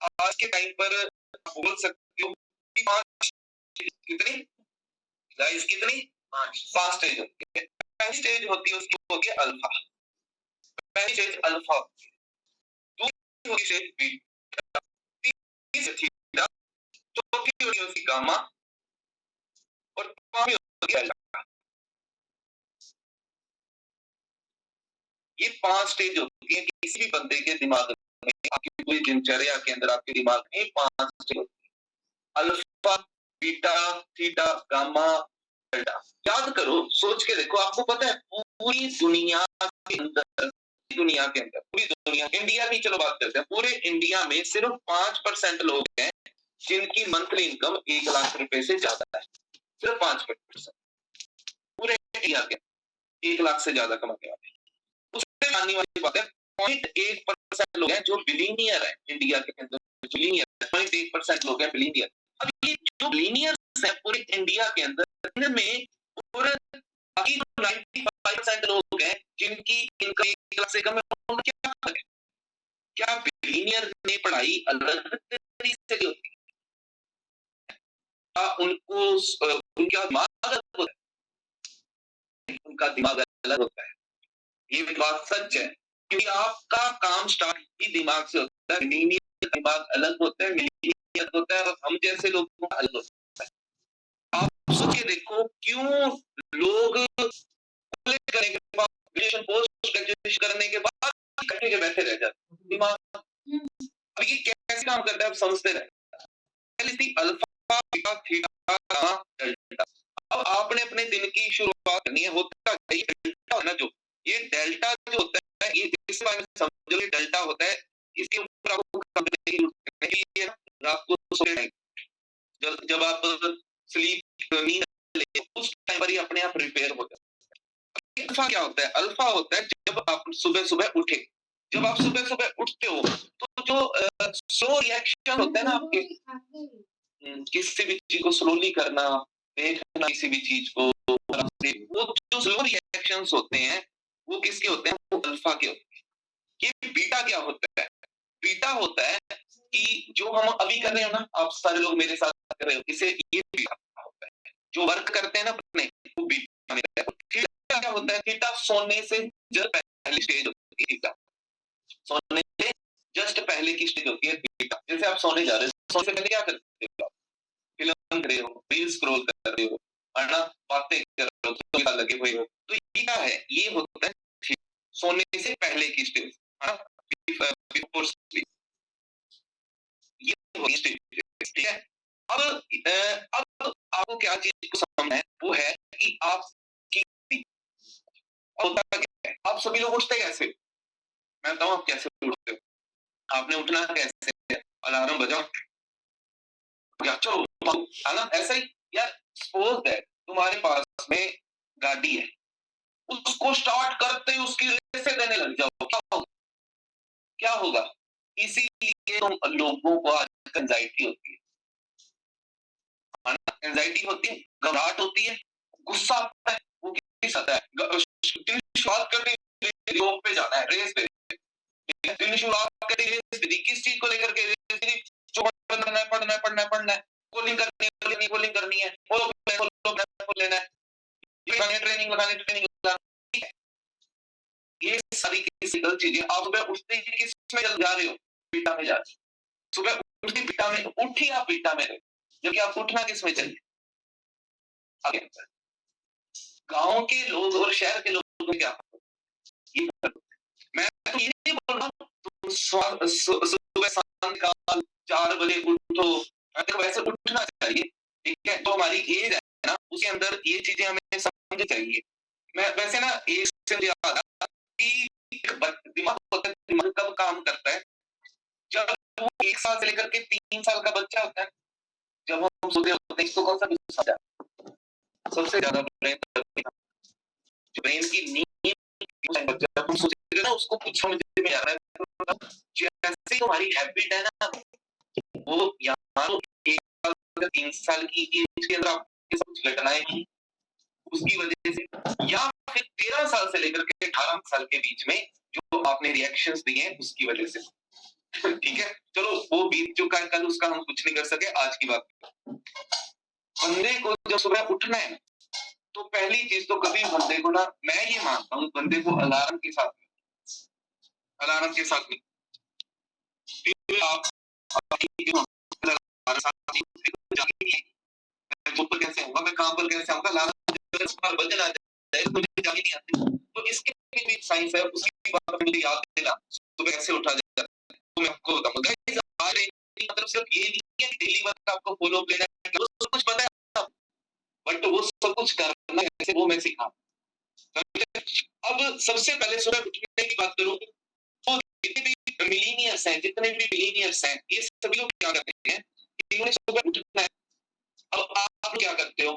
आज के टाइम पर बोल सकते हो कि 5 कितनी गाइस, कितनी 5 स्टेज होती है। पहली स्टेज होती है उसकी होती है अल्फा। पहली स्टेज अल्फा होती है, दूसरी होती है स्टेज बीटा, तीसरी थीटा, चौथी होती है उसकी गामा और पांचवी होती है डेल्टा। ये 5 स्टेज होती है किसी भी बंदे के दिमाग में, आपकी पूरी दिनचर्या के अंदर आपके दिमाग में 5 स्टेज होती है। Alpha, beta, theta, gamma, delta. याद करो, सोच के देखो, आपको पता है पूरी दुनिया के अंदर, पूरी दुनिया, इंडिया की चलो बात करते हैं, पूरे इंडिया में सिर्फ 5% लोग हैं जिनकी मंथली इनकम 1 लाख रुपए से ज्यादा है। सिर्फ 5% पूरे इंडिया के 1 लाख से ज्यादा कमाने वाले। उससे जानने वाली बात है 0.1% लोग हैं जो बिलीनियर है इंडिया के अंदर। बिलीनियर 0.1% लोग हैं बिलीनियर। अब ये जो बिलीनियर्स है पूरे इंडिया के अंदर, इनमें पूरे बाकी 95% लोग हैं जिनकी इनकम 1 लाख से कम है। उनका क्या फर्क है? क्या बिलीनियर ने पढ़ाई अलग तरीके से होती है? क्या उनको उनका दिमाग अलग होता है? उनका दिमाग अलग होता है। ये बात सच है, क्योंकि आपका काम स्टार्ट ही दिमाग से होता है। बिलीनियर दिमाग अलग होता है, मिलीनियर होता है, और हम जैसे लोगों का अलग होता है। आप सोच के देखो, क्यों लोग करने के बाद, ग्रेजुएशन पोस्ट ग्रेजुएशन करने के बाद इकट्ठे के बैठे रह जाते दिमाग। अब ये कैसे काम करता है, आप समझते रहे। पहली थी alpha, beta, theta, gamma, delta. अब आपने अपने दिन की शुरुआत करनी है, होता है ये डेल्टा होना, जो ये डेल्टा जो होता है, ये इस बारे में समझो, ये डेल्टा होता है। इसके ऊपर आपको काम करने की जरूरत नहीं है। रात को सोते टाइम जब आप स्लीप नींद लेते हो, उस टाइम पर ही अपने आप रिपेयर हो जाता है। अल्फा क्या होता है? अल्फा होता है जब आप सुबह सुबह उठे। जब आप सुबह सुबह उठते हो तो जो स्लो रिएक्शन होता है ना आपके, किसी भी चीज को स्लोली करना, देखना किसी भी चीज को, वो जो स्लो रिएक्शंस होते हैं वो किसके होते हैं? वो अल्फा के होते हैं। ये बीटा क्या होता है? बीटा होता है कि जो हम अभी कर रहे हो ना, आप सारे लोग मेरे साथ कर रहे हो, इसे ये बीटा होता है। जो वर्क करते हैं ना अपने, वो बीटा में रहता है। थीटा क्या होता है? थीटा सोने से जस्ट पहली स्टेज होती है। थीटा सोने से जस्ट पहले की स्टेज होती है थीटा। जैसे आप सोने जा रहे हो, सोने से पहले क्या करते हो? फिल्म देख रहे हो, रील स्क्रॉल कर रहे हो, है ना, बातें कर रहे हो, तो लगे हुए हो। तो ये क्या है? ये होता है सोने से पहले की स्टेज, है ना, बिफोर स्लीप। ये होगी स्टेज, ठीक है। अब आपको क्या चीज को समझना है, वो है कि आप होता क्या है। आप सभी लोग उठते कैसे? मैं बताऊं आप कैसे उठते हो। आपने उठना कैसे है? अलार्म बजाओ, चलो, है ना, ऐसा ही। यार सपोज दैट तुम्हारे पास में गाड़ी है, उसको स्टार्ट करते ही उसकी रेसें देने लग जाओ, क्या होगा? क्या होगा? इसीलिए तुम लोगों को आज एंजाइटी होती है, एंजाइटी होती है, घबराहट होती है, गुस्सा आता है। वो किस आता है? शुरुआत करते जॉब पे जाना है, रेस पे, दिन शुरुआत करते रेस पे, किस चीज को लेकर के रेस पे? जो पढ़ना है, पढ़ना है, पढ़ना है, पढ़ना है, कॉलिंग करनी है, कॉलिंग करनी है, वो लेना है, ट्रेनिंग लगानी, ट्रेनिंग लगाना। ठीक है, ये सारी की सिंगल चीजें। आप सुबह उठते ही किस में जा रहे हो? बीटा में जा रहे हो। सुबह उठते बीटा में, उठी आप बीटा में रहे, जबकि आप उठना किस में चाहिए? आगे गांव के लोग और शहर के लोग में क्या? मैं तो ये नहीं बोल रहा हूँ तुम सुबह सायंकाल 4 बजे उठो, वैसे उठना चाहिए, ठीक है। तो हमारी एज है ना, उसके अंदर ये चीजें हमें समझ चाहिए। मैं वैसे ना एक से याद आया कि दिमाग होता है, दिमाग कब काम करता है? जब वो 1 साल से लेकर के 3 साल का बच्चा होता है, जब हम सोते होते हैं, इसको कौन सा समझा सबसे ज्यादा? ब्रेन की नींद, जब हम सोचते ना, उसको कुछ समझ में आ रहा है। जैसे तुम्हारी हैबिट है ना, वो यहाँ 1 साल 3 साल की एज के अंदर आपके कुछ घटनाएं हुई उसकी वजह से, या फिर 13 साल से लेकर के 18 साल के बीच में जो आपने रिएक्शंस दिए उसकी वजह से। ठीक है, चलो वो बीत चुका है कल, उसका हम कुछ नहीं कर सके, आज की बात। बंदे को जब सुबह उठना है, तो पहली चीज तो कभी बंदे को ना, मैं ये मानता हूँ बंदे को अलार्म के साथ नहीं। फिर आप ऊपर कैसे आऊंगा, मैं काम पर कैसे आऊंगा, अलार्म बजना जाए तो मुझे जाग ही नहीं आती। तो इसके भी साइंस है, उसकी बात मुझे याद देना, सुबह कैसे उठा जाता है, तो मैं आपको बताऊंगा। मतलब सिर्फ ये नहीं है कि डेली वर्क आपको फॉलो लेना है, वो सब कुछ पता है, बट वो सब कुछ करना कैसे वो मैं सिखा। अब सबसे पहले सुबह उठने की बात करूं, तो जितने भी मिलीनियर्स हैं, ये सभी लोग क्या करते हैं, इन्होंने सुबह उठना है। अब आप क्या करते हो,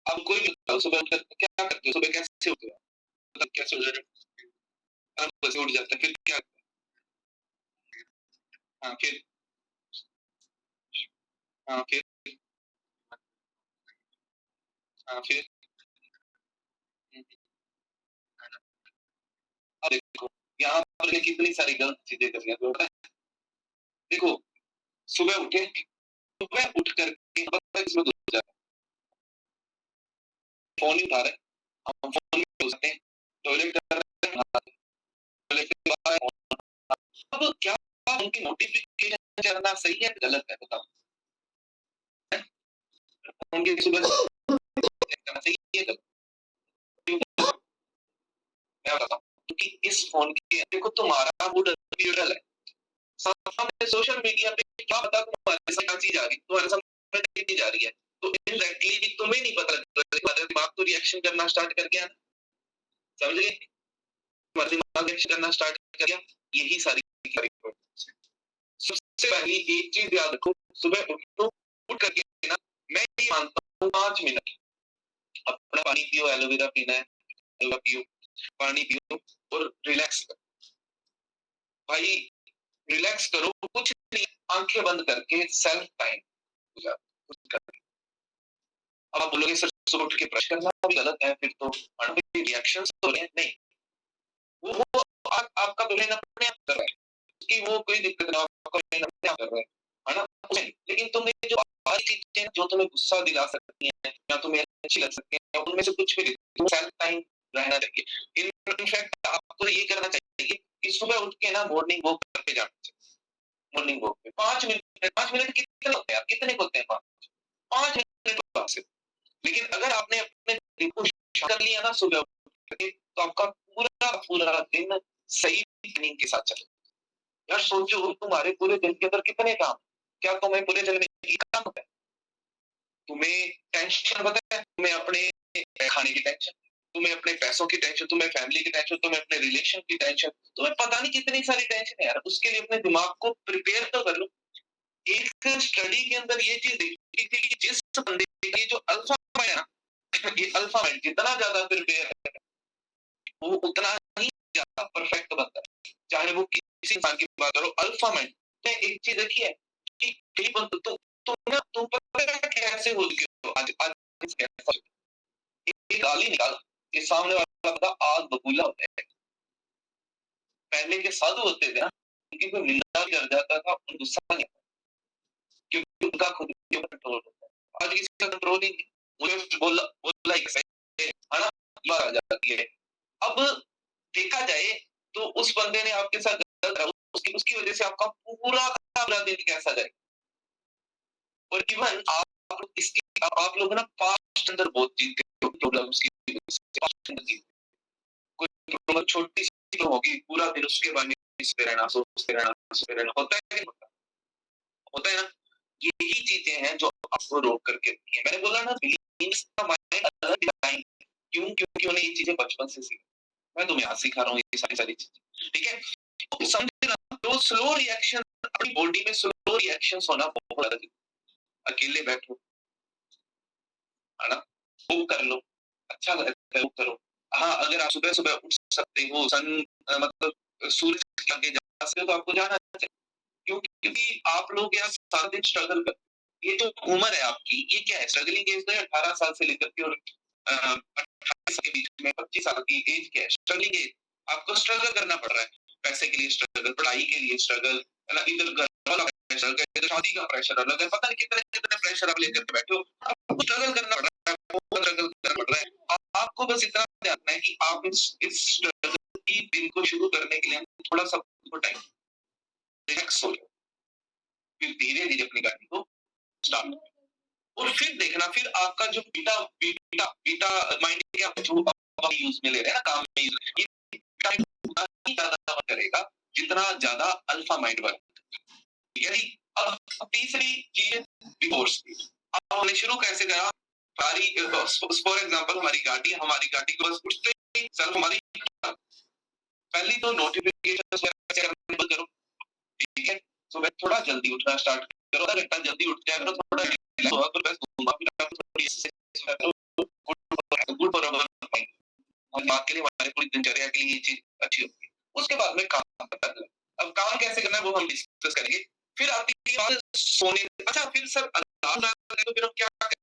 अब कोई भी बताओ, सुबह उठकर क्या करते हो, सुबह कैसे उठते हो, मतलब कैसे उठ जाते हो, बस उठ जाते हैं, फिर क्या, हाँ फिर, हाँ फिर, हाँ फिर, अब देखो यहाँ पर कितनी सारी गलत चीजें कर रही हैं। देखो सुबह उठे, सुबह उठ करके फोन ही उठा रहे, हम फोन में हो सकते हैं, टॉयलेट कर रहे हैं, टॉयलेट के बाद अब क्या उनकी नोटिफिकेशन करना सही है गलत है, बताओ। उनकी सुबह करना सही है गलत, मैं बताता हूँ, क्योंकि इस फोन की देखो तुम्हारा मूड है, सामने सोशल मीडिया पे क्या पता तुम्हारे साथ क्या चीज आ रही, तुम्हारे सामने कितनी जा रही है, तो इनडायरेक्टली भी तुम्हें नहीं पता, तुम्हारा दिमाग तो रिएक्शन करना स्टार्ट कर गया, समझ गए, तुम्हारा दिमाग रिएक्शन करना स्टार्ट कर गया। यही सारी सबसे पहली एक चीज याद रखो, सुबह उठो, उठ करके ना, मैं ये मानता हूँ 5 मिनट अपना पानी पियो, एलोवेरा पीना है, एलोवेरा पियो, पानी पियो और रिलैक्स करो भाई, रिलैक्स करो, कुछ नहीं, आंखें बंद करके सेल्फ टाइम गुजारो। अब आप बोलोगे सर सुबह उठ के ब्रश करना भी गलत है, फिर तो रिएक्शंस हो रहे हैं, नहीं, वो आपका ब्रेन अपने आप कर रहा है, कि वो कोई दिक्कत नहीं, आपका ब्रेन अपने आप कर रहा है ना, लेकिन तुमने जो सारी चीजें जो तुम्हें गुस्सा दिला सकती हैं या तुम्हें अच्छी लग सकती हैं, उनमें से कुछ भी तुम सेल्फ टाइम रहना चाहिए। इनफैक्ट आपको ये करना चाहिए कि सुबह उठ के ना मॉर्निंग वॉक करके जाना चाहिए, मॉर्निंग वॉक पे 5 मिनट, 5 मिनट कितने होते हैं, कितने होते हैं, 5 मिनट, लेकिन अगर आपने अपने दिन को कर लिया ना सुबह उठ के, तो आपका पूरा पूरा दिन सही प्लानिंग के साथ चले। यार सोचो तुम्हारे पूरे दिन के अंदर कितने काम, क्या तुम्हें पूरे दिन में एक काम होता है, तुम्हें टेंशन पता है, तुम्हें अपने खाने की टेंशन, तुम्हें अपने पैसों की टेंशन, तुम्हें फैमिली की टेंशन, तुम्हें अपने रिलेशन की टेंशन, तुम्हें पता नहीं कितनी सारी टेंशन है यार, उसके लिए अपने दिमाग को प्रिपेयर तो कर लो। एक स्टडी के अंदर ये चीज देखी थी कि जिस बंदे की जो अल्फा है ना, ये अल्फा माइंड जितना ज्यादा प्रिपेयर है, वो उतना ही ज्यादा परफेक्ट बनता है, चाहे वो किसी इंसान की बात करो, अल्फा माइंड ने एक चीज देखी है कि कई बंदे तुम पता है कैसे हो गए हो आज, कैसा एक गाली निकाल, ये सामने वाला बंदा आग बबूला होता है। पहले के साधु होते थे ना, उनकी कोई निंदा भी कर जाता था, उन गुस्सा नहीं, क्योंकि उनका खुद के ऊपर कंट्रोल होता है। आज किसी का कंट्रोल ही नहीं, मुझे बोला बोला एक सही है ना, बात आ जाती है। अब देखा जाए तो उस बंदे ने आपके साथ गलत करा, उसकी वजह से आपका पूरा का पूरा दिन कैसा जाए, और इवन आप लोग ना पास्ट अंदर बहुत जीत गए प्रॉब्लम्स की वजह से, पास्ट अंदर जीत, कोई प्रॉब्लम छोटी सी तो होगी, पूरा दिन उसके बारे में सोचते रहना होता है, नहीं होता है ना। यही चीजें हैं जो आपको रोक करके रखी है। मैंने बोला ना, का माइंड अलग डिजाइन, क्यों, क्योंकि उन्हें ये चीजें बचपन से सीखी, मैं तुम्हें आज सिखा रहा हूँ ये सारी चीजें, ठीक है। तो समझना, तो स्लो रिएक्शन, अपनी बॉडी में स्लो रिएक्शंस होना बहुत ज्यादा, अकेले बैठो है ना, वो कर लो, अच्छा लगता है वो करो। हाँ अगर आप सुबह सुबह उठ सकते हो, मतलब सूरज के आगे जा सकते हो, तो आपको जाना चाहिए, क्योंकि आप लोग यार सारा दिन स्ट्रगल कर, ये जो उम्र है आपकी, ये क्या है, स्ट्रगलिंग एज तो है 18 साल से लेकर के और 28 के बीच में, 25 साल की एज क्या है, स्ट्रगलिंग एज, आपको स्ट्रगल करना पड़ रहा है, पैसे के लिए स्ट्रगल, पढ़ाई के लिए स्ट्रगल, है ना, इधर घर वाला प्रेशर अलग है, इधर शादी का प्रेशर अलग है, पता नहीं कितने प्रेशर आप लेकर के बैठे हो, आपको स्ट्रगल करना पड़ रहा है, बहुत स्ट्रगल करना पड़ रहा है। आपको बस इतना ध्यान रखना है कि आप इस स्ट्रगल की दिन को शुरू करने के लिए थोड़ा सा टाइम रिलैक्स हो जाओ, फिर धीरे-धीरे अपनी गाड़ी को स्टार्ट करो और फिर देखना, फिर आपका जो बीटा बीटा बीटा माइंड के आप जो आप यूज़ में ले रहे हैं ना, काम में यूज़, ये टाइम उतना ही ज़्यादा वर्क करेगा, जितना ज़्यादा अल्फा माइंड वर्क। यानी अब तीसरी चीज़ डिवोर्स की। अब हमने शुरू कैसे करा? सारी फॉर एग्जांपल हमारी गाड़ी को बस उठते ही सेल्फ हमारी पहली तो नोटिफिकेशन करना बंद करो, ठीक है? सुबह थोड़ा जल्दी उठना स्टार्ट करो, आधा घंटा जल्दी उठ जाया करो, थोड़ा रिलैक्स होगा, फिर बस घूमा फिरा करो, थोड़ी एक्सरसाइज करो, गुड फॉर अवर माइंड और दिमाग के लिए, हमारी पूरी दिनचर्या के लिए ये चीज़ अच्छी होती है। उसके बाद में काम करना है। अब काम कैसे करना है वो हम डिस्कस करेंगे। फिर आती है बात सोने। अच्छा, फिर सर अलार्म ना लगाएं तो फिर हम क्या करें?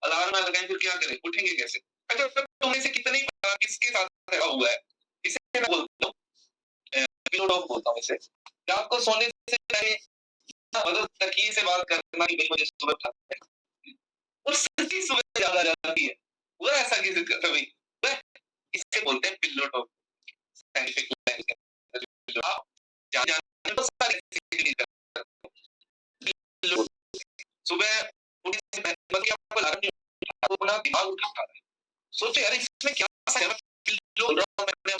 अलार्म ना लगाएं फिर क्या करें? उठेंगे कैसे? अच्छा, सर तुम में से कितने ही पता किसके साथ ऐसा हुआ है? इसे मैं बोलता हूँ पिलो टॉक बोलता हूँ इसे, कि आपको सोने से पहले मतलब तकिए से बात करना कि भाई मुझे सुबह उठाना है और सच्ची सुबह याद आ जाती है। हुआ ऐसा किसी का कभी? हुआ है? इसे बोलते हैं पिलो टॉक, साइंटिफिक लैंग्वेज में। आप जान-जान तो सारी चीज़ें करते हो। पिलो सुबह उठने से पहले मतलब कि आपको अलार्म नहीं उठा, तो अपना दिमाग उठाता है। सोचो यार इसमें क्या सा है, पिलो बोल रहा हूँ मैंने,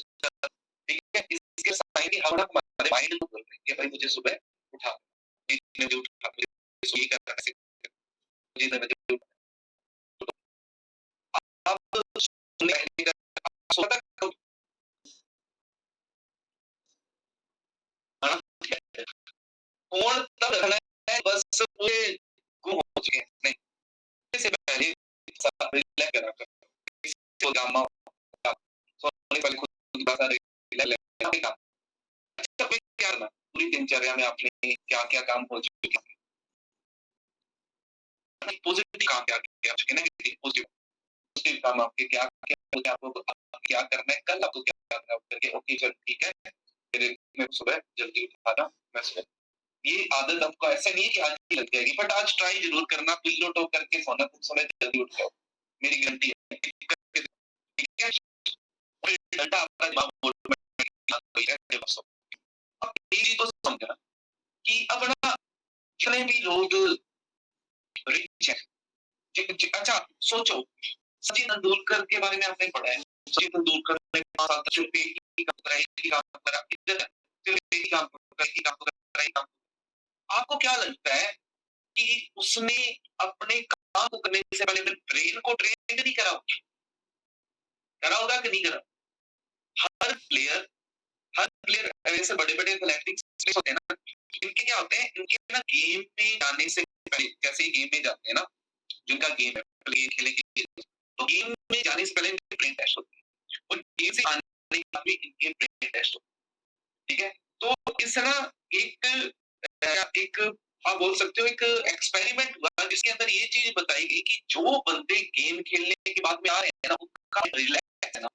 ठीक है? इसके साइन ही हम ना हमारे माइंड को बोल रहे हैं कि भाई मुझे सुबह उठा, इतने बजे उठा, मुझे ये करना है, ऐसे करना है, मुझे इतने बजे उठना है। आप सोने का सोता कब? हाँ, फ़ोन तब रखना है बस पूरे गुम हो चुके हैं। नहीं, से पहले रिलैक्स करा करो। इसको गामा सोने पहले खुद की भाषा रिलैक्स काम। अच्छा, फिर क्या करना? पूरी दिनचर्या में आपने क्या-क्या काम हो चुके हैं? पॉजिटिव काम क्या-क्या हो चुके हैं? नेगेटिव, पॉजिटिव पॉजिटिव काम आपके क्या-क्या आपको क्या करना है, कल आपको क्या करना है, करके ओके चलो ठीक है, फिर मैं सुबह जल्दी उठाना, मैं सुबह ये आदत आपको ऐसा नहीं है कि आज ही लग जाएगी, बट आज ट्राई ज़रूर करना, पिलो टॉक करके सोना, तुम सुबह जल्दी उठ जाओ। मेरी गारंटी है, ठीक है? फिर घंटा आपका दिमाग ऑटोमेटिक जब सो। अब एक चीज़ को समझना कि अब ना जितने भी लोग रिच हैं, अच्छा सोचो, सचिन तेंदुलकर के बारे में आपने पढ़ा है? सचिन तेंदुलकर ने 5 साल तक सिर्फ एक ही काम करा, एक ही काम करा, किधर है? सिर्फ एक ही काम करा, एक ही काम करा, एक ही काम। आपको क्या लगता है कि उसने अपने काम को करने से पहले अपने ब्रेन को ट्रेन नहीं करा? करा होगा कि नहीं करा? हर प्लेयर हर प्लेयर ऐसे बड़े-बड़े एथलेटिक्स होते हैं ना, इनके क्या होते हैं, इनके ना गेम में जाने से पहले, जैसे ही गेम में जाते हैं ना, जिनका गेम है, प्ले खेलने के लिए, तो गेम में जाने से पहले इनके ब्रेन टेस्ट होते हैं और गेम से आने के बाद भी इनके ब्रेन टेस्ट होते हैं, ठीक है? तो इस ना एक एक आप बोल सकते हो एक एक्सपेरिमेंट हुआ जिसके अंदर ये चीज़ बताई गई कि जो बंदे गेम खेलने के बाद में आ रहे हैं ना, उनका रिलैक्स है ना,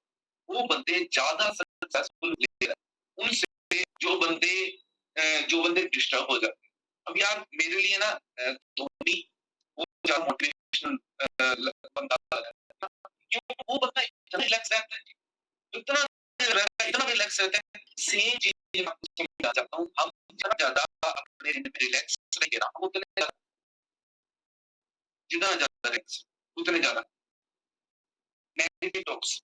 वो बंदे ज़्यादा सक्सेसफुल प्लेयर हैं, उनसे जो बंदे डिस्टर्ब हो जाते हैं। अब यार मेरे लिए ना धोनी वो ज़्यादा मोटिवेशनल बंदा है ना, क्योंकि वो बंदा इतना रिलैक्स रहता है, इतना रिलैक्स रहता है, सेम चीज़ मैं आपको समझाना चाहता हूँ, हम जितना ज़्यादा अपने रिलैक्स रहेंगे ना, हम उतने ज़्यादा जितना ज़्यादा रिलैक्स, उतने ज़्यादा नेगेटिव टॉक्स।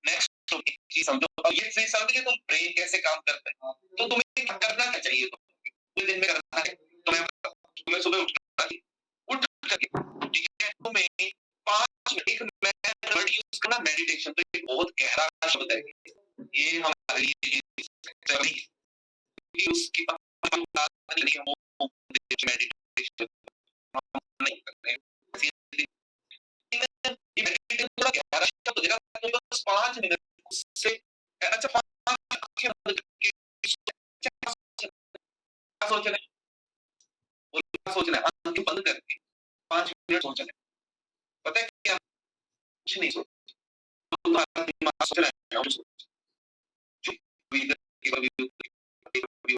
नेक्स्ट तो एक चीज़ समझो, अब ये चीज़ समझ गए तुम ब्रेन कैसे काम करता है, तो तुम्हें क्या करना क्या चाहिए तुम्हें? पूरे दिन में करना है, तुम्हें सुबह उठना है, उठ करके ठीक है, तुम्हें 5 मिनट एक मैं वर्ड यूज़ करना मेडिटेशन, तो ये बहुत गहरा शब्द है। ये हमारे लिए नहीं है, क्योंकि उसकी बात नहीं है, वो मेडिटेशन हम नहीं करते हैं। ये मेडिटेशन थोड़ा गहरा शब्द हो जाएगा, तो बस 5 मिनट उससे अच्छा 5 आँखें बंद करके क्या सोचना है? क्या सोचना है? आँखें बंद करके 5 मिनट सोचना है। पता है क्या? कुछ नहीं सोचना, तुम्हारा दिमाग सोच रहा है, चुप, कभी इधर, कभी उधर, कभी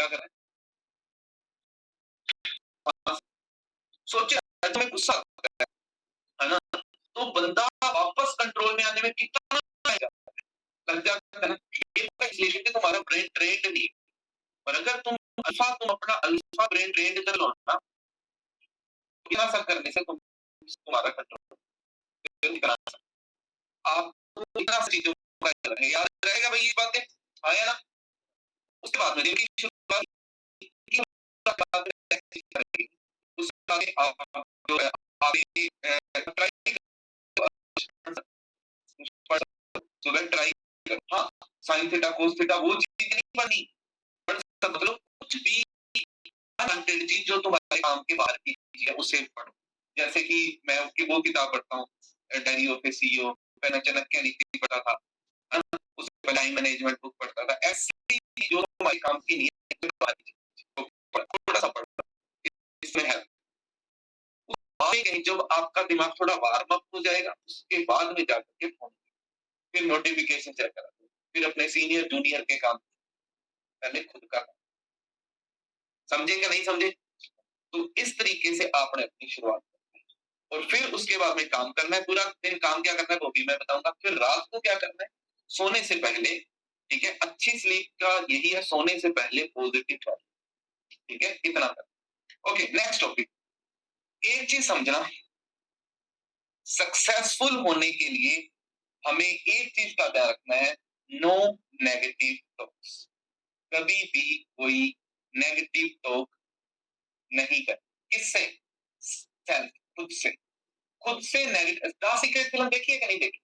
क्या करना है? सोचिए, तुम्हें गुस्सा आता है ना, तो बंदा वापस कंट्रोल में आने में कितना आएगा, लग जाता है ना। ये इसलिए क्योंकि तुम्हारा ब्रेन ट्रेंड नहीं है। और अगर तुम अपना अल्फा ब्रेन ट्रेंड कर लो ना, बिना सब करने से तुम्हारा कंट्रोल करा आप इतना चीजों का याद रहेगा भाई, ये बातें आया ना। उसके बाद में देखिए शुरुआत की उसके आगे आप जो है आगे ट्राई ट्राई हाँ, साइन थीटा कोस थीटा वो चीज नहीं बनी, मतलब कुछ भी अनवांटेड चीज जो तुम्हारे काम के बाहर की चीज है उसे पढ़ो। जैसे कि मैं उसकी वो किताब पढ़ता हूँ, डायरी ऑफ ए सीईओ, मैंने चाणक्य नीति पढ़ा था, उसके टाइम मैनेजमेंट बुक पढ़ता था। ऐसी जो तुम्हारे काम की नहीं है थोड़ा सा पढ़ो, इसमें है। कहीं जब आपका दिमाग थोड़ा वार्म अप हो जाएगा, उसके बाद में जाकर के फोन, फिर नोटिफिकेशन चेक करा, फिर अपने सीनियर जूनियर के काम, पहले खुद का। समझे कि नहीं समझे? तो इस तरीके से आपने अपनी शुरुआत करनी है और फिर उसके बाद में काम करना है। पूरा दिन काम क्या करना है वो भी मैं बताऊंगा। फिर रात को क्या करना है, सोने से पहले, ठीक है, अच्छी स्लीप का यही है, सोने से पहले पॉजिटिव थॉट, ठीक है, इतना कर। Okay, next topic. एक चीज समझना, सक्सेसफुल होने के लिए हमें एक चीज का ध्यान रखना है, नो नेगेटिव टॉक्स। कभी भी कोई नेगेटिव टॉक नहीं कर। किससे? सेल्फ, खुद से। खुद से नेगेटिव। द सीक्रेट फिल्म देखी है कि नहीं देखी?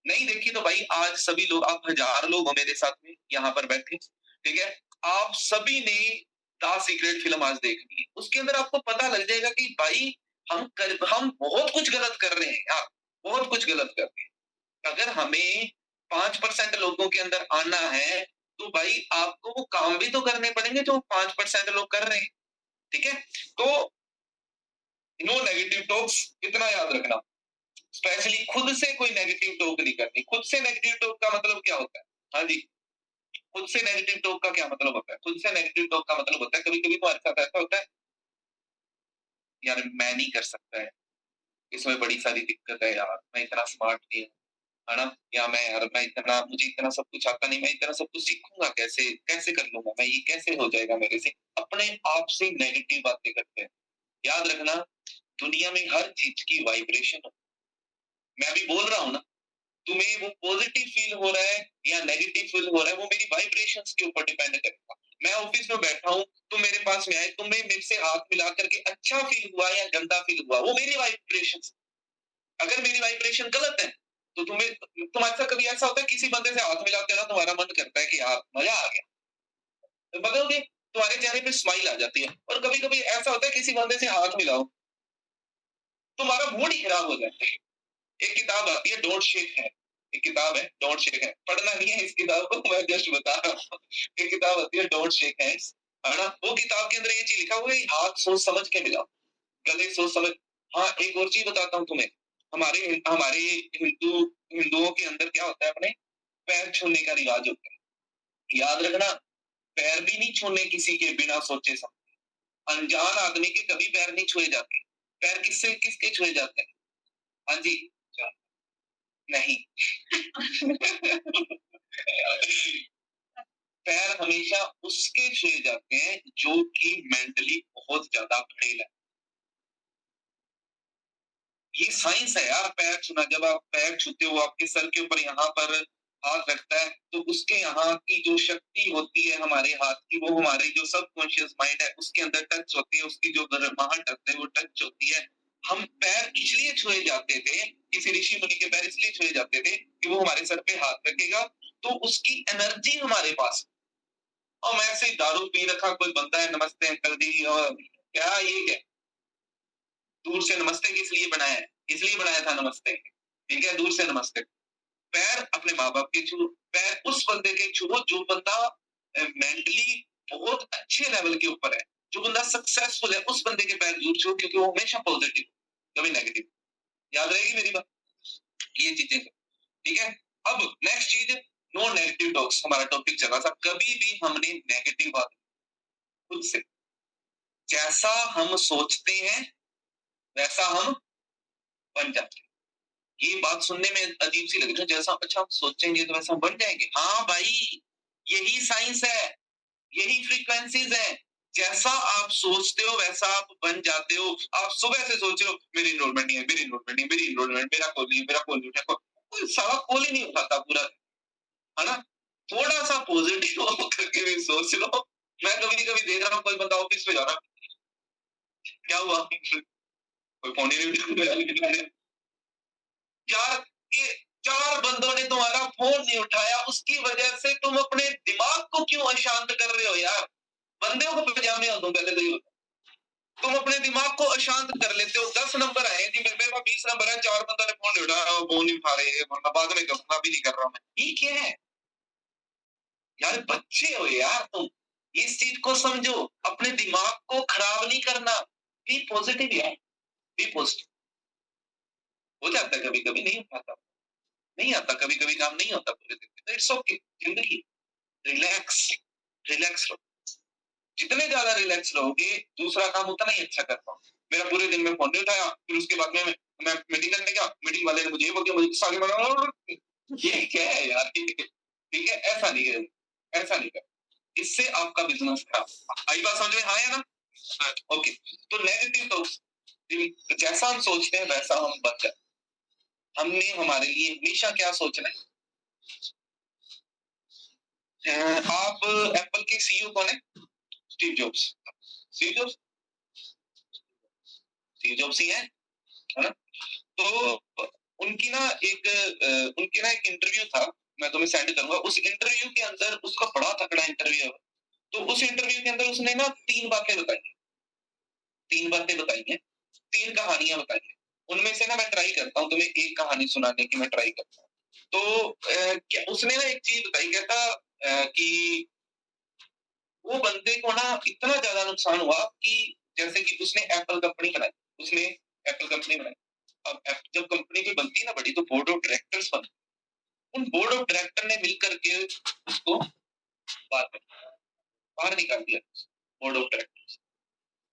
नहीं देखी तो भाई आज सभी लोग, आप 1000 लोग हो मेरे साथ में यहाँ पर बैठे, ठीक है, आप सभी ने द सीक्रेट फिल्म आज देखनी है। उसके अंदर आपको पता लग जाएगा कि भाई हम बहुत कुछ गलत कर रहे हैं यार, बहुत कुछ गलत कर रहे हैं। अगर हमें 5% लोगों के अंदर आना है तो भाई आपको वो काम भी तो करने पड़ेंगे जो 5% लोग कर रहे हैं, ठीक है। तो नो नेगेटिव टॉक्स, इतना याद रखना। स्पेशली खुद से कोई नेगेटिव टॉक नहीं करनी। खुद से नेगेटिव टॉक का मतलब क्या होता है? हाँ जी, खुद से नेगेटिव टॉक का क्या मतलब होता है? खुद से नेगेटिव टॉक का मतलब होता है, कभी कभी तुम्हारे साथ ऐसा होता है, यार मैं नहीं कर सकता है, इसमें बड़ी सारी दिक्कत है यार, मैं इतना स्मार्ट नहीं हूँ, है ना, या मैं यार मैं इतना, मुझे इतना सब कुछ आता नहीं, मैं इतना सब कुछ सीखूंगा कैसे, कैसे कर लूंगा मैं, ये कैसे हो जाएगा मेरे से। अपने आप से नेगेटिव बातें करते हैं। याद रखना, दुनिया में हर चीज की वाइब्रेशन, मैं अभी बोल रहा हूँ ना, तुम्हें वो पॉजिटिव फील हो रहा है या नेगेटिव फील हो रहा है, वो मेरी वाइब्रेशंस के ऊपर डिपेंड करेगा। मैं ऑफिस में बैठा हूँ, तुम मेरे पास में आए, तुम्हें मेरे से हाथ मिला करके अच्छा फील हुआ या गंदा फील हुआ, वो मेरी वाइब्रेशंस। अगर मेरी वाइब्रेशन गलत है तो तुम्हारे साथ कभी ऐसा होता है किसी बंदे से हाथ मिलाते हो ना, तुम्हारा मन करता है कि यार मजा आ गया, तो बताओगे, तुम्हारे चेहरे पे स्माइल आ जाती है। और कभी कभी ऐसा होता है किसी बंदे से हाथ मिलाओ, तुम्हारा मूड ही खराब हो जाता है। एक किताब आती है डोंट शेक हैंड, एक किताब है डोंट शेक हैंड, पढ़ना नहीं है इस किताब को, मैं जस्ट बता रहा हूँ। एक किताब आती है डोंट शेक हैंड्स, है ना, वो किताब के अंदर ये चीज लिखा हुआ है, हाथ सोच समझ के मिलाओ, गले सोच समझ। हाँ, एक और चीज बताता हूँ तुम्हें, हमारे हमारे हिंदुओं के अंदर क्या होता है, अपने पैर छूने का रिवाज होता है। याद रखना, पैर भी नहीं छूने किसी के बिना सोचे समझे। अनजान आदमी के कभी पैर नहीं छुए जाते। पैर किससे किसके छुए जाते हैं? हाँ जी, नहीं। पैर हमेशा उसके छुए जाते हैं जो कि मेंटली बहुत ज्यादा भड़ेला है। ये साइंस है यार, पैर छूना। जब आप पैर छूते हो, आपके सर के ऊपर यहाँ पर हाथ रखता है तो उसके यहाँ की जो शक्ति होती है हमारे हाथ की, वो हमारे जो सबकॉन्शियस माइंड है उसके अंदर टच होती है, उसकी जो गर्माहट होती है वो टच होती है। हम पैर इसलिए छुए जाते थे, किसी ऋषि मुनि के पैर इसलिए छुए जाते थे कि वो हमारे सर पे हाथ रखेगा तो उसकी एनर्जी हमारे पास। और मैं ऐसे दारू पी रखा, कोई बंदा है, नमस्ते अंकल जी, और क्या ये क्या, दूर से नमस्ते किस लिए बनाया है? इसलिए बनाया था नमस्ते, ठीक है, दूर से नमस्ते। पैर अपने माँ बाप के छू, पैर उस बंदे के छू जो बंदा मेंटली बहुत अच्छे लेवल के ऊपर है, जो बंदा सक्सेसफुल है, उस बंदे के पैर दूर छू, क्योंकि वो हमेशा पॉजिटिव, कभी नेगेटिव। याद रहेगी मेरी बात, ये चीजें, ठीक है। अब नेक्स्ट चीज, नो नेगेटिव टॉक्स, हमारा टॉपिक चला था, कभी भी हमने नेगेटिव बात खुद से। जैसा हम सोचते हैं वैसा हम बन जाते हैं। ये बात सुनने में अजीब सी लग रही है, जैसा अच्छा हम सोचेंगे तो वैसा हम बन जाएंगे। हाँ भाई, यही साइंस है, यही फ्रीक्वेंसीज है। जैसा आप सोचते हो वैसा आप बन जाते हो। आप सुबह से सोच रहे हो मेरी इनरोलमेंट नहीं है, मेरी इनरोलमेंट नहीं, मेरी इनरोलमेंट, मेरा कॉल नहीं, मेरा कॉल नहीं उठा, कोई साला कॉल ही नहीं उठाता पूरा, है ना? थोड़ा सा पॉजिटिव होकर के भी सोच लो। मैं कभी कभी देख रहा हूँ कोई बंदा ऑफिस में जा रहा, क्या हुआ? कोई फोन ही नहीं उठा यार। ये 4 बंदों ने तुम्हारा फोन नहीं उठाया, उसकी वजह से तुम अपने दिमाग को क्यों अशांत कर रहे हो यार? बंदे को पजामे हो तुम, पहले तो ये तुम अपने दिमाग को अशांत कर लेते हो। 10 नंबर आए जी, मेरे पास 20 नंबर है, 4 बंदों ने फोन नहीं उठाया, फोन नहीं उठा रहे, वरना बाद में करूंगा, अभी नहीं कर रहा मैं। ये क्या है यार? बच्चे हो यार तुम, इस चीज को समझो। अपने दिमाग को खराब नहीं करना। बी पॉजिटिव यार, बी पॉजिटिव। हो जाता है कभी कभी, नहीं हो पाता, नहीं आता कभी कभी, काम नहीं होता पूरे दिन में, तो इट्स ओके। जिंदगी, रिलैक्स, रिलैक्स रहो। जितने ज्यादा रिलैक्स रहोगे दूसरा काम उतना ही अच्छा कर पाओगे। मेरा पूरे दिन में फोन नहीं उठाया, फिर उसके बाद में मैं मीटिंग करने गया, मीटिंग वाले ने मुझे ये बोल दिया, मुझे गुस्सा आ गया, ये क्या है यार? ठीक है, ऐसा नहीं है, ऐसा नहीं कर। इससे आपका बिजनेस खराब। आई बात समझ में? हाँ या ना? ओके। तो नेगेटिव तो जैसा हम सोचते हैं वैसा हम बन जाते। हमने हमारे लिए हमेशा क्या सोचना है? आप एप्पल के सीईओ कौन है? Steve Jobs. Steve Jobs, Steve Jobs ही है ना? तो उनकी ना एक इंटरव्यू था, मैं तुम्हें सेंड करूंगा। उस इंटरव्यू के अंदर उसका बड़ा तगड़ा इंटरव्यू है। तो उस इंटरव्यू के अंदर उसने ना 3 बातें बताई हैं, 3 कहानियां बताई हैं। उनमें से ना मैं ट्राई करता हूँ तुम्हें एक कहानी सुनाने की, मैं ट्राई करता हूँ। तो क्या उसने ना एक चीज बताई, कहता कि वो बंदे को ना इतना ज्यादा नुकसान हुआ कि जैसे कि उसने एप्पल कंपनी बनाई, उसने एप्पल कंपनी बनाई। अब जब कंपनी की बनती है ना बड़ी, तो बोर्ड ऑफ डायरेक्टर्स बनते, उन बोर्ड ऑफ डायरेक्टर ने मिलकर के उसको बाहर निकाल दिया, बोर्ड ऑफ डायरेक्टर्स।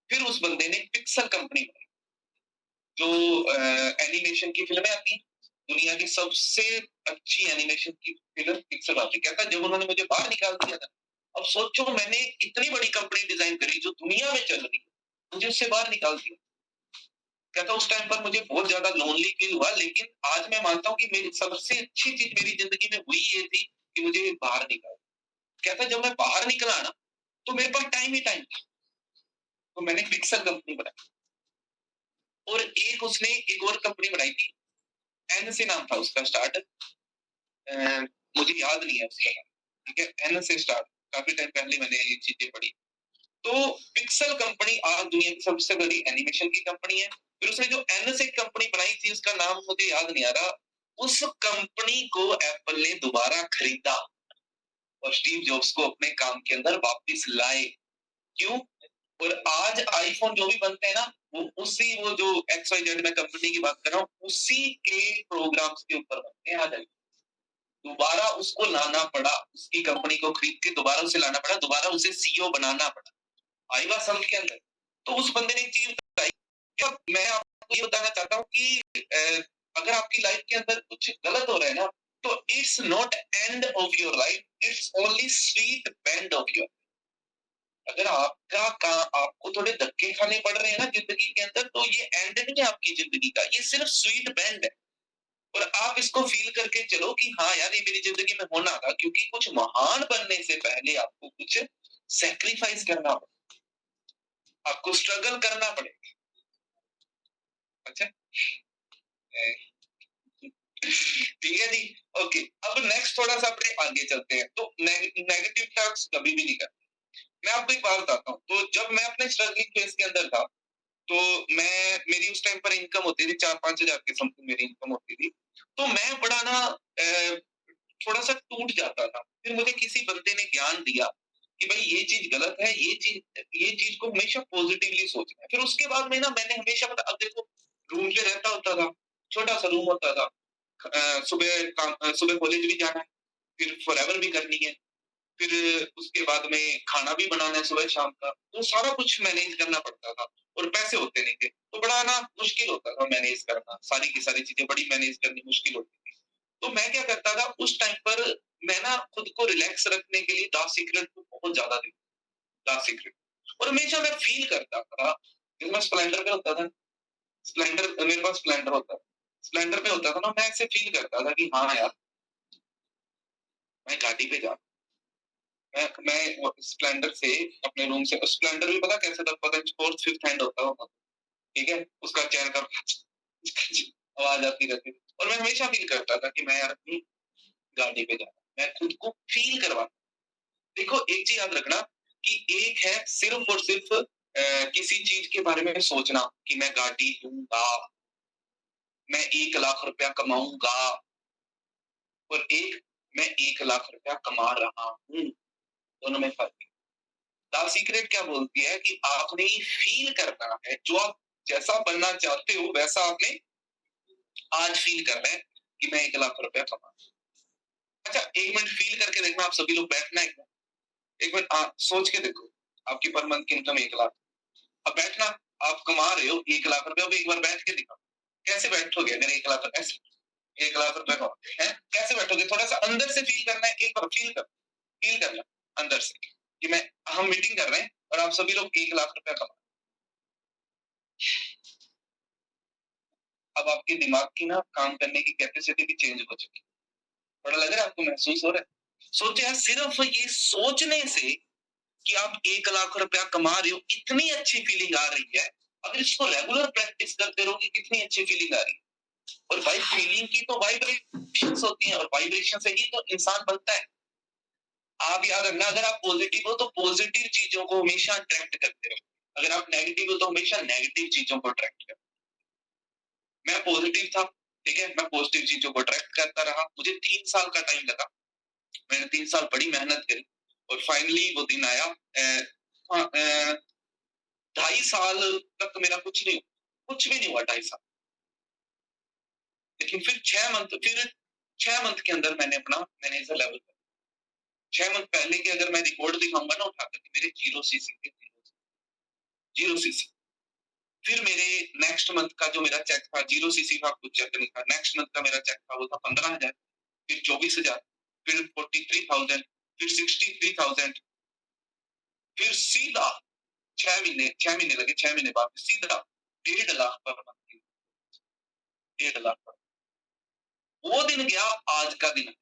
फिर उस बंदे ने पिक्सल कंपनी बनाई, जो एनिमेशन की फिल्में आती हैं, दुनिया की सबसे अच्छी एनिमेशन की फिल्म पिक्सल आती। कहता जब उन्होंने मुझे बाहर निकाल दिया था, अब सोचो मैंने इतनी बड़ी कंपनी डिजाइन करी जो दुनिया में चल रही है, मुझे उससे बाहर निकाल दिया। कहता उस टाइम पर मुझे बहुत ज्यादा लोनली फील हुआ, लेकिन आज मैं मानता हूँ कि मेरी सबसे अच्छी चीज मेरी जिंदगी में हुई ये थी कि मुझे बाहर निकाल। कहता जब मैं बाहर निकला ना, तो मेरे पास टाइम ही टाइम था, तो मैंने पिक्सल कंपनी बनाई। और उसने एक और कंपनी बनाई थी, एन से नाम था उसका, स्टार्ट मुझे याद नहीं है उसका नाम, ठीक है? एन से स्टार्ट, काफी टाइम पहले मैंने ये चीजें पढ़ी। तो पिक्सल कंपनी आज दुनिया की सबसे बड़ी एनिमेशन की कंपनी है। फिर उसने जो एन से कंपनी बनाई थी, उसका नाम मुझे याद नहीं आ रहा, उस कंपनी को एप्पल ने दोबारा खरीदा और स्टीव जॉब्स को अपने काम के अंदर वापस लाए। क्यों? और आज आईफोन जो भी बनते हैं ना, वो जो XYZ में कंपनी की बात कर रहा हूँ, उसी के प्रोग्राम्स के ऊपर बनते हैं। आज दोबारा उसको लाना पड़ा, उसकी कंपनी को खरीद के दोबारा उसे लाना पड़ा, दोबारा उसे सीईओ बनाना पड़ा। आई बात समझ के अंदर? तो उस बंदे ने एक चीज बताई। मैं आपको ये बताना चाहता हूँ कि अगर आपकी लाइफ के अंदर कुछ गलत हो रहा है ना, तो it's not end of your life, it's only sweet bend of your. अगर आपको थोड़े धक्के खाने पड़ रहे हैं ना जिंदगी के अंदर, तो ये एंड नहीं है आपकी जिंदगी का, ये सिर्फ स्वीट बेंड है। और आप इसको फील करके चलो कि हाँ यार, ये मेरी जिंदगी में होना था, क्योंकि कुछ महान बनने से पहले आपको कुछ सेक्रीफाइस करना पड़ेगा, आपको स्ट्रगल करना पड़ेगा। अच्छा, ठीक है जी। ओके, अब नेक्स्ट थोड़ा सा अपने आगे चलते हैं। तो नेगेटिव थॉट्स कभी भी नहीं करते। मैं आपको एक बात बताता हूँ। तो जब मैं अपने स्ट्रगलिंग फेज के अंदर था, तो मेरी उस टाइम पर इनकम होती थी 4-5 हजार के समथिंग मेरी इनकम होती थी। तो मैं बड़ा ना थोड़ा सा टूट जाता था। फिर मुझे किसी बंदे ने ज्ञान दिया कि भाई ये चीज गलत है, ये चीज को हमेशा पॉजिटिवली सोचना है। फिर उसके बाद में ना मैंने हमेशा अब देखो, रूम पे रहता होता था, छोटा सा रूम होता था, सुबह कॉलेज भी जाना है, फिर फॉरएवर भी करनी है, फिर उसके बाद में खाना भी बनाना है सुबह शाम का, तो सारा कुछ मैनेज करना पड़ता था और पैसे होते नहीं थे, तो बड़ा ना मुश्किल होता था मैनेज करना, सारी की सारी चीजें बड़ी मैनेज करनी मुश्किल होती थी। तो मैं क्या करता था उस टाइम पर, मैं ना खुद को रिलैक्स रखने के लिए डार्क सीक्रेट को बहुत ज्यादा देखता, डार्क सीक्रेट, और हमेशा मैं फील करता था, जब मैं स्प्लेंडर पे होता था, स्प्लेंडर मेरे पास स्प्लेंडर होता है, स्प्लेंडर पे होता था ना, मैं ऐसे फील करता था कि हाँ यार, मैं घाटी पे जा, मैं स्प्लेंडर से अपने रूम से, स्प्लेंडर भी पता कैसे था, पता फोर्थ फिफ्थ हैंड होता होगा, ठीक है, उसका चैन का आवाज आती रहती थी, और मैं हमेशा फील करता था कि मैं यार अपनी गाड़ी पे जा, मैं खुद को फील करवा। देखो एक चीज याद रखना कि एक है सिर्फ और सिर्फ किसी चीज के बारे में सोचना कि मैं गाड़ी लूंगा, मैं 1 लाख रुपया कमाऊंगा, और एक मैं 1 लाख रुपया कमा रहा हूँ, दोनों में फर्क है। द सीक्रेट क्या बोलती है कि आपने फील करना है, जो आप जैसा बनना चाहते हो वैसा आपने आज फील करना है कि मैं 1 लाख रुपया कमा। अच्छा एक मिनट फील करके देखना, आप सभी लोग बैठना एक मिनट सोच के देखो, आपकी पर मंथ की इनकम 1 लाख, अब बैठना, आप कमा रहे हो 1 लाख रुपया, अब एक बार बैठ के दिखाओ कैसे बैठोगे अगर 1 लाख ऐसे 1 लाख रुपया कमा है, कैसे बैठोगे, थोड़ा सा अंदर से फील करना है, एक बार फील करना अंदर से कि मैं, हम मीटिंग कर रहे हैं और आप सभी लोग 1 लाख रुपया कमा, अब आपके दिमाग की ना काम करने की कैपेसिटी भी चेंज हो चुकी है, बड़ा लग रहा है आपको, महसूस हो रहा है। सोचे यार सिर्फ ये सोचने से कि आप 1 लाख रुपया कमा रहे हो, इतनी अच्छी फीलिंग आ रही है, अगर इसको रेगुलर प्रैक्टिस करते रहोगे कितनी अच्छी फीलिंग आ रही है। और भाई फीलिंग की तो वाइब्रेशंस होती हैं, और वाइब्रेशन से ही तो इंसान बनता है। आप याद रखना, अगर आप पॉजिटिव हो तो पॉजिटिव चीजों को हमेशा अट्रैक्ट करते रहो, अगर आप नेगेटिव हो तो हमेशा नेगेटिव चीजों को अट्रैक्ट करो। मैं पॉजिटिव था, ठीक है, मैं पॉजिटिव चीजों को अट्रैक्ट करता रहा, मुझे 3 साल का टाइम लगा, मैंने 3 साल बड़ी मेहनत करी, और फाइनली वो दिन आया। 2.5 साल तक मेरा कुछ भी नहीं हुआ 2.5 साल, लेकिन फिर 6 मंथ के अंदर मैंने अपना मैनेजर लेवल कर, 6 मंथ पहले के अगर मैं रिकॉर्ड दिखाऊंगा ना उठा करके, मेरे 0 CC थे, 0 CC। फिर मेरे नेक्स्ट मंथ का जो मेरा चेक था 0 CC का, कुछ चेक नहीं था, नेक्स्ट मंथ का मेरा चेक था वो था 15,000, फिर 24,000, फिर 43,000, फिर 63,000, फिर सीधा 6 महीने लगे, 6 महीने बाद सीधा 1.5 लाख पर मंथ, 1.5 लाख पर। वो दिन गया, आज का दिन,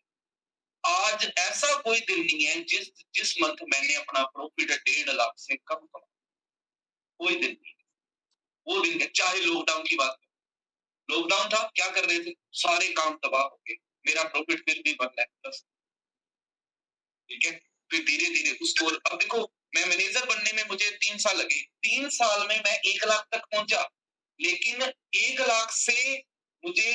आज ऐसा कोई दिन नहीं है जिस मंथ मैंने अपना प्रॉफिट 1.5 लाख से कम कमा, कोई दिन नहीं। वो दिन गया, चाहे लॉकडाउन की बात करो, लॉकडाउन था, क्या कर रहे थे, सारे काम तबाह हो गए, मेरा प्रॉफिट फिर भी बन रहा है बस, ठीक है। फिर धीरे धीरे उसको, अब देखो मैं मैनेजर बनने में मुझे 3 साल लगे, 3 साल में मैं 1 लाख तक पहुंचा, लेकिन 1 लाख से मुझे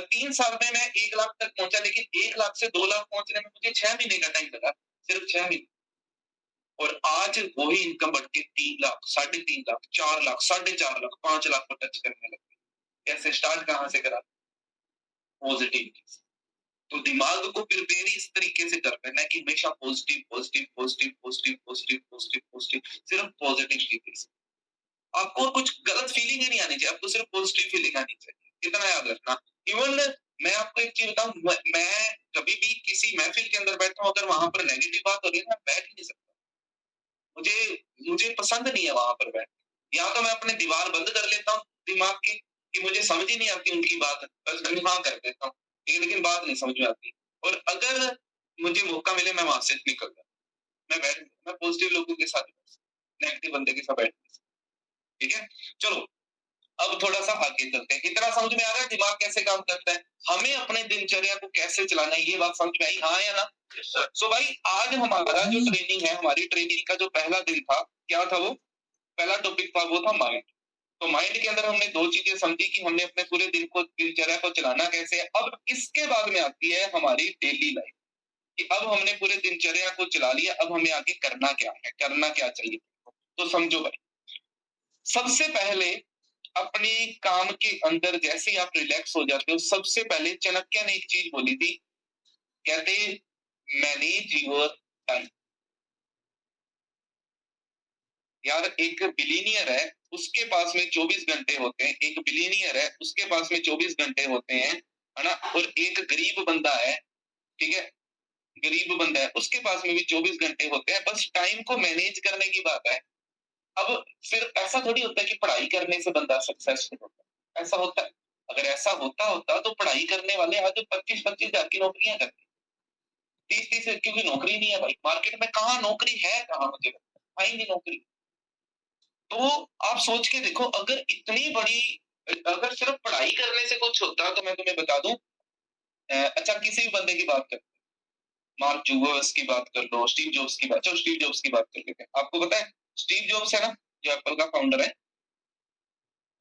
3 साल में मैं 1 लाख तक पहुंचा, लेकिन 1 लाख से 2 लाख पहुंचने में मुझे 6 महीने का टाइम लगा, सिर्फ 6 महीने। और आज वही इनकम बढ़ के 3 लाख, 3.5 लाख, 4 लाख, 4.5 लाख, 5 लाख पर टच करने लगे। कैसे स्टार्ट कहां से करा, पॉजिटिव। तो दिमाग को प्रिपेयर इस तरीके से कर लेना है कि हमेशा positive positive positive positive positive positive positive, सिर्फ पॉजिटिव फीलिंग, आपको कुछ गलत फीलिंग ही नहीं आनी चाहिए, आपको सिर्फ पॉजिटिव फीलिंग आनी चाहिए, इतना याद रखना। इवन मैं आपको एक चीज बताऊं, मैं कभी भी किसी महफिल के अंदर बैठा हूं, अगर वहां पर नेगेटिव बात हो रही है ना, बैठ ही नहीं सकता, मुझे पसंद नहीं है वहां पर बैठ, या तो मैं अपने दीवार बंद कर लेता हूँ दिमाग की कि मुझे समझ ही नहीं आती उनकी बात, बस हाँ कर देता हूँ, लेकिन बात नहीं समझ में आती, और अगर मुझे मौका मिले मैं वहां से निकल जाता, मैं पॉजिटिव लोगों के साथ, नेगेटिव बंदे के साथ बैठ, ठीक है। चलो अब थोड़ा सा आगे चलते हैं, इतना समझ में आ रहा है दिमाग कैसे काम करता है, हमें अपने दिनचर्या को कैसे चलाना है, ये बात समझ में आई, हाँ या ना। सो भाई आज हमारा जो ट्रेनिंग है, हमारी ट्रेनिंग का जो पहला दिन था, क्या था वो पहला टॉपिक था, वो था माइंड। तो माइंड के अंदर हमने 2 चीजें समझी कि हमने अपने पूरे दिन को, दिनचर्या को चलाना कैसे है। अब इसके बाद में आती है हमारी डेली लाइफ, कि अब हमने पूरे दिनचर्या को चला लिया, अब हमें आगे करना क्या है, करना क्या चाहिए। तो समझो भाई, सबसे पहले अपने काम के अंदर जैसे ही आप रिलैक्स हो जाते हो, सबसे पहले चाणक्य ने एक चीज बोली थी, कहते मैनेज योर टाइम, यार एक बिलीनियर है, उसके पास में 24 घंटे होते हैं, एक बिलीनियर है, उसके पास में 24 घंटे होते हैं, है ना? और एक गरीब बंदा है, ठीक है? गरीब बंदा है, उसके पास में भी 24 घंटे होते हैं, बस टाइम को मैनेज करने की बात है। अब सिर्फ ऐसा थोड़ी होता है कि पढ़ाई करने से बंदा सक्सेसफुल होता है, ऐसा होता है? अगर ऐसा होता तो पढ़ाई करने वाले आज 25-25 हजार की नौकरियां करते, 30-30, क्योंकि नौकरी नहीं है भाई मार्केट में। कहाँ नौकरी है, कहाँ मुझे आएंगी नौकरी? तो आप सोच के देखो, अगर इतनी बड़ी, अगर सिर्फ पढ़ाई करने से कुछ होता तो मैं तुम्हें बता दूं, अच्छा किसी भी बंदे की बात कर, मार्क जुगर्स की बात कर लो, स्टीव जॉब्स की बात, चलो स्टीव जॉब्स की बात कर लेते हैं। आपको पता है स्टीव जॉब्स है ना, जो एप्पल का फाउंडर है,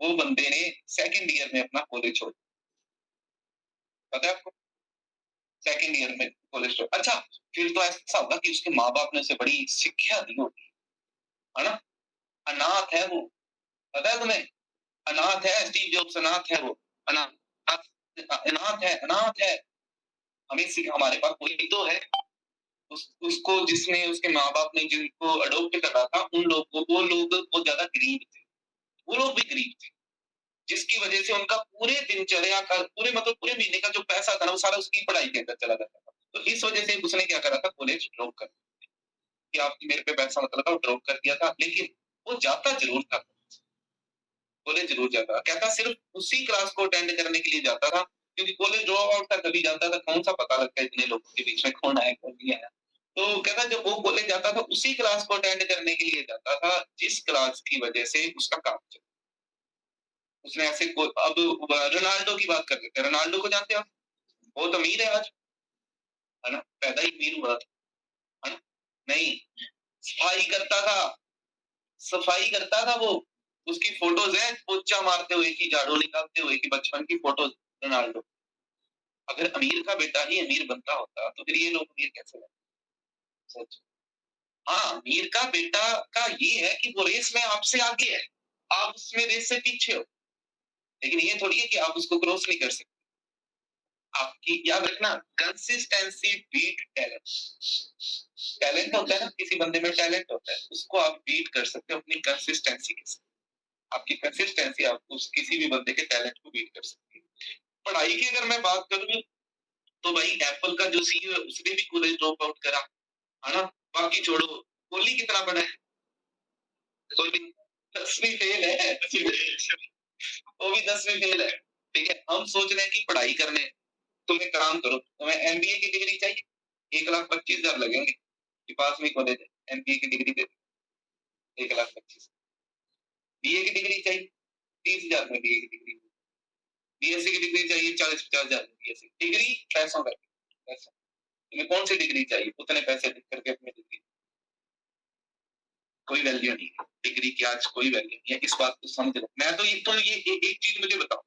वो बंदे ने सेकंड ईयर में अपना कॉलेज छोड़, पता है आपको? सेकंड ईयर में कॉलेज छोड़। अच्छा, फिर तो ऐसा होगा कि उसके माँ बाप ने उसे बड़ी शिक्षा दी होगी, है ना? अनाथ है वो, पता है तुम्हें? अनाथ है स्टीव जॉब्स, अनाथ है वो, अनाथ, अनाथ है। हमारे पास कोई तो है, उसको जिसने, उसके माँ बाप ने जिनको अडोप्ट करा था, उन लोगों, वो लोग बहुत ज्यादा गरीब थे, वो लोग भी गरीब थे, जिसकी वजह से उनका पूरे दिनचर्या का, पूरे मतलब पूरे महीने का जो पैसा था ना, वो सारा उसकी पढ़ाई के अंदर चला जाता था। तो इस वजह से उसने क्या करा था, कॉलेज ड्रॉप कर, कि आप मेरे पे पैसा मत लगाओ, ड्रॉप कर दिया था। लेकिन वो जाता जरूर था, कॉलेज जरूर जाता, कहता सिर्फ उसी क्लास को अटेंड करने के लिए जाता था, क्योंकि कॉलेज ड्रॉप आउट था कभी जाता था, कौन सा पता लगता है इतने लोगों के बीच में कौन आया कौन नहीं आया। तो कहता जब वो कॉलेज जाता था उसी क्लास को अटेंड करने के लिए जाता था, जिस क्लास की वजह से उसका काम चला। उसने ऐसे अब रोनाल्डो की बात कर लेते हैं, रोनाल्डो को जानते हो आप? बहुत अमीर है आज, है ना? पैदा ही अमीर हुआ था, है ना? नहीं, सफाई करता था, सफाई करता था वो। उसकी फोटोज है पोछा मारते हुए की, झाड़ू निकालते हुए की, बचपन की फोटोज रोनाल्डो। अगर अमीर का बेटा ही अमीर बनता होता तो फिर ये लोग अमीर कैसे बनते? सच। हाँ, अमीर का बेटा का ये है कि वो रेस में आपसे आगे है, आप उसमें रेस से पीछे हो, लेकिन ये थोड़ी है कि आप उसको क्रॉस नहीं कर सकते। आपकी याद रखना, कंसिस्टेंसी बीट टैलेंट। टैलेंट होता है ना, किसी बंदे में टैलेंट होता है, उसको आप बीट कर सकते हो अपनी कंसिस्टेंसी के साथ। आपकी कंसिस्टेंसी आपको किसी भी बंदे के टैलेंट को बीट कर सकती है। पढ़ाई की अगर मैं बात करूँ तो भाई एप्पल का जो सीईओ है उसने भी कॉलेज ड्रॉप आउट करा, है ना? बाकी छोड़ो, कोहली कितना पढ़ा है? कोहली 10वीं फेल है, वो भी 10वीं फेल है। ठीक है, हम सोच रहे हैं कि पढ़ाई करने, तुम एक काम करो, तुम्हें एमबीए की डिग्री चाहिए, 1,25,000 लगेंगे कि पास में कॉलेज है, एमबीए की डिग्री दे, 1,25,000। बीए की डिग्री चाहिए 30,000 में, बीए की डिग्री, बीएससी की डिग्री चाहिए 40-50,000 में, बीएससी डिग्री पैसों का पैसा। तुम्हें कौन सी डिग्री चाहिए, उतने पैसे दे करके अपनी डिग्री, कोई वैल्यू नहीं है डिग्री की, आज कोई वैल्यू नहीं है, इस बात को समझ लो। मैं तो ये एक चीज मुझे बताओ,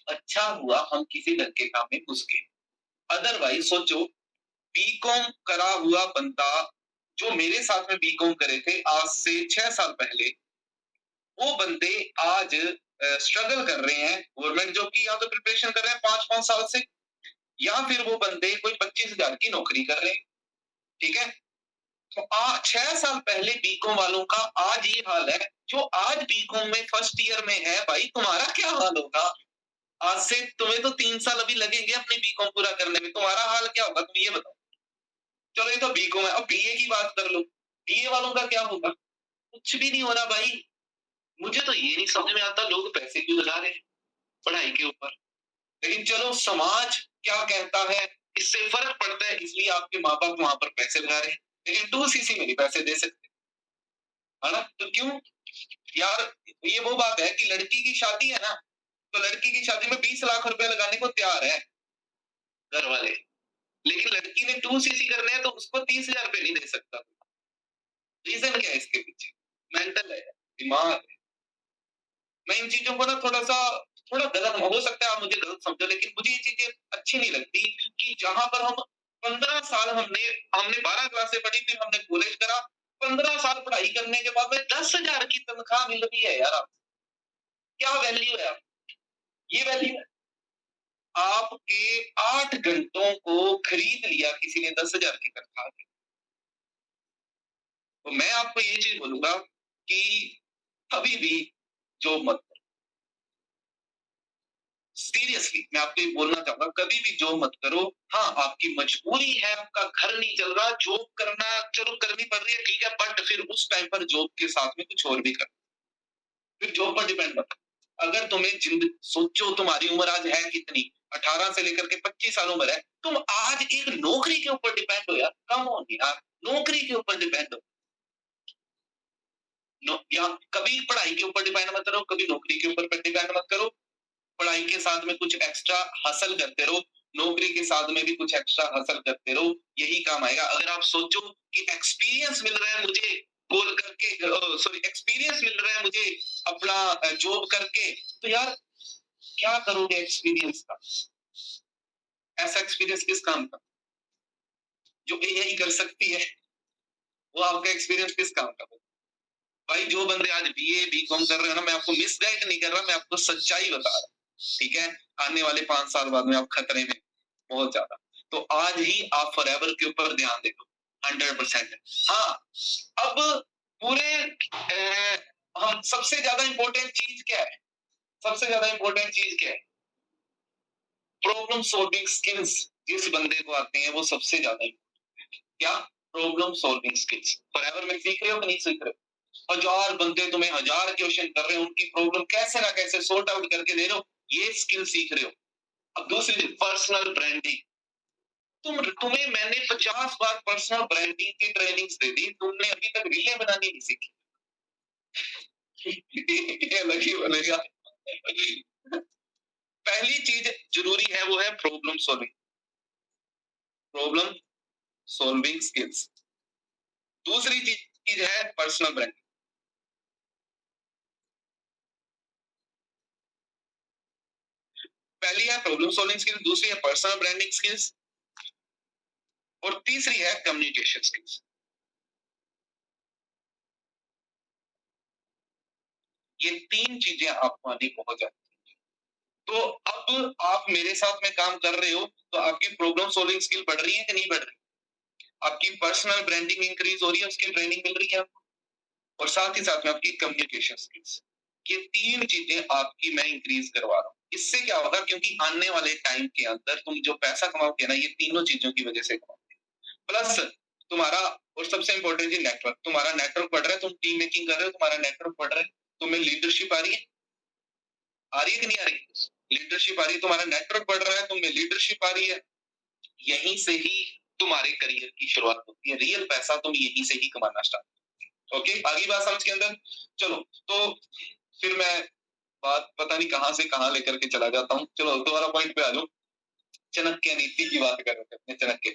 अच्छा हुआ हम किसी लड़के काम में घुस गए, अदरवाइज सोचो, बीकॉम करा हुआ बंदा, जो मेरे साथ में बीकॉम करे थे आज से 6 साल पहले, वो बंदे आज स्ट्रगल कर रहे हैं गवर्नमेंट जॉब की, या तो प्रिपरेशन कर रहे हैं 5-5 साल से, या फिर वो बंदे कोई 25,000 की नौकरी कर रहे हैं। ठीक है, तो 6 साल पहले बीकॉम वालों का आज ये हाल है, जो आज बीकॉम में फर्स्ट ईयर में है, भाई तुम्हारा क्या हाल होगा? आज से तुम्हें तो 3 साल अभी लगेंगे अपने बीकॉम पूरा करने में, तुम्हारा हाल क्या होगा तुम ये बताओ। चलो ये तो बीकॉम है, अब बीए की बात कर लो, बीए वालों का क्या होगा? कुछ भी नहीं हो रहा भाई। मुझे तो ये नहीं समझ में आता लोग पैसे क्यों लगा रहे हैं पढ़ाई के ऊपर। लेकिन चलो समाज क्या कहता है, इससे फर्क पड़ता है, इसलिए आपके माँ बाप वहां पर पैसे लगा रहे हैं, लेकिन 2cc में नहीं पैसे दे सकते, है ना? तो क्यों यार? ये वो बात है कि लड़की की शादी है ना, तो लड़की की शादी में 20 लाख रुपए लगाने को तैयार है घर वाले, लेकिन लड़की ने 2cc करने हैं तो उसको 30,000 रुपए नहीं दे सकता। रीजन क्या है इसके पीछे? मेंटल है, दिमाग है। मैं इन चीजों को ना थोड़ा गलत हो सकता है, आप मुझे गलत समझो, लेकिन मुझे ये चीजें अच्छी नहीं लगती कि जहां पर हम 15 साल हमने हमने 12 क्लासे पढ़ी, फिर हमने कॉलेज करा, 15 साल पढ़ाई करने के बाद में 10,000 की तनख्वाह मिल रही है यार, क्या वैल्यू है? ये वैल्यू है? आपके 8 घंटों को खरीद लिया किसी ने 10,000 की तनख्वाह। तो मैं आपको ये चीज बोलूंगा कि कभी भी जॉब मत करो। सीरियसली मैं आपको ये बोलना चाहूंगा, कभी भी जॉब मत करो। हाँ, आपकी मजबूरी है, आपका घर नहीं चल रहा, जॉब करना चलो करनी पड़ रही है, ठीक है, बट फिर उस टाइम पर जॉब के साथ में कुछ और भी कर, फिर जॉब पर डिपेंड मत। अगर तुम्हें जिंदगी सोचो, तुम्हारी उम्र आज है कितनी, 18 से लेकर के 25 साल उम्र है, तुम आज एक नौकरी के ऊपर डिपेंड हो यार, कम ऑन यार, नौकरी के ऊपर डिपेंड हो। या कभी पढ़ाई के ऊपर डिपेंड मत करो, कभी नौकरी के ऊपर डिपेंड मत करो। पढ़ाई के साथ में कुछ एक्स्ट्रा हासिल करते रहो, नौकरी के साथ में भी कुछ एक्स्ट्रा हासिल करते रहो, यही काम आएगा। अगर आप सोचो कि एक्सपीरियंस मिल रहा है मुझे गोल करके, सॉरी एक्सपीरियंस मिल रहा है मुझे अपना जॉब करके, तो यार क्या करोगे एक्सपीरियंस का? ऐसा एक्सपीरियंस किस काम का जो एआई कर सकती है? वो आपका एक्सपीरियंस किस काम का? भाई जो बंदे आज बीए बीकॉम कर रहे हो ना, मैं आपको मिसगाइड नहीं कर रहा, मैं आपको सच्चाई बता रहा हूँ, ठीक है? आने वाले 5 साल बाद में आप खतरे में बहुत ज्यादा। तो आज ही आप फॉरएवर के ऊपर ध्यान दे दो 100%। हाँ, अब पूरे हम सबसे ज्यादा इंपॉर्टेंट चीज क्या है? सबसे ज्यादा इंपॉर्टेंट चीज क्या है? प्रॉब्लम सॉल्विंग स्किल्स जिस बंदे को आते हैं वो सबसे ज्यादा क्या? प्रॉब्लम सॉल्विंग स्किल्स फॉरएवर में सीख रहे हो कि नहीं सीख रहे हो? 1000 बंदे तुम्हें 1000 क्वेश्चन कर रहे हो, उनकी प्रॉब्लम कैसे ना कैसे सॉर्ट आउट करके दे रहे हो, ये स्किल सीख रहे हो। अब दूसरी पर्सनल ब्रांडिंग, तुम्हें मैंने 50 बार पर्सनल ब्रांडिंग की ट्रेनिंग्स दे दी, तुमने अभी तक रीलें बनानी नहीं सीखी। ये लगी बोलेगा। पहली चीज जरूरी है वो है प्रॉब्लम सॉल्विंग स्किल्स। दूसरी चीज है पर्सनल ब्रांडिंग। पहली है प्रॉब्लम सॉल्विंग स्किल्स, दूसरी है पर्सनल ब्रांडिंग स्किल्स, और तीसरी है कम्युनिकेशन स्किल्स। ये 3 चीजें आपको आनी बहुत ज्यादा। तो अब आप मेरे साथ में काम कर रहे हो, तो आपकी प्रॉब्लम सॉल्विंग स्किल बढ़ रही है कि नहीं बढ़ रही? आपकी पर्सनल ब्रांडिंग इंक्रीज हो रही है, उसकी ट्रेनिंग मिल रही है आपको, और साथ ही साथ में आपकी कम्युनिकेशन स्किल्स। ये 3 चीजें आपकी मैं इंक्रीज करवा रहा हूँ। इससे क्या होगा, क्योंकि आने वाले टाइम के अंदर तुम जो पैसा कमाओगे ना, ये तीनों चीजों की वजह से कमाओगे। प्लस तुम्हारा, और सबसे इंपॉर्टेंट चीज नेटवर्क, तुम्हारा नेटवर्क बढ़ रहा है, तुम टीम मेकिंग कर रहे हो, तुम्हारा नेटवर्क बढ़ रहा है, तुम्हें लीडरशिप आ रही है, आ रही है कि नहीं आ रही? लीडरशिप आ रही है, तुम्हारा नेटवर्क बढ़ रहा है, तुम्हें लीडरशिप आ रही है, यहीं से ही तुम्हारे करियर की शुरुआत होती है। रियल पैसा तुम यहीं से ही कमाना स्टार्ट। ओके, आगे बात समझ के अंदर चलो। तो फिर मैं बात पता नहीं कहां से कहां लेकर के चला जाता हूँ। चलो दोबारा पॉइंट पे आ जाओ। चाणक्य नीति की बात कर रहे थे अपने चाणक्य।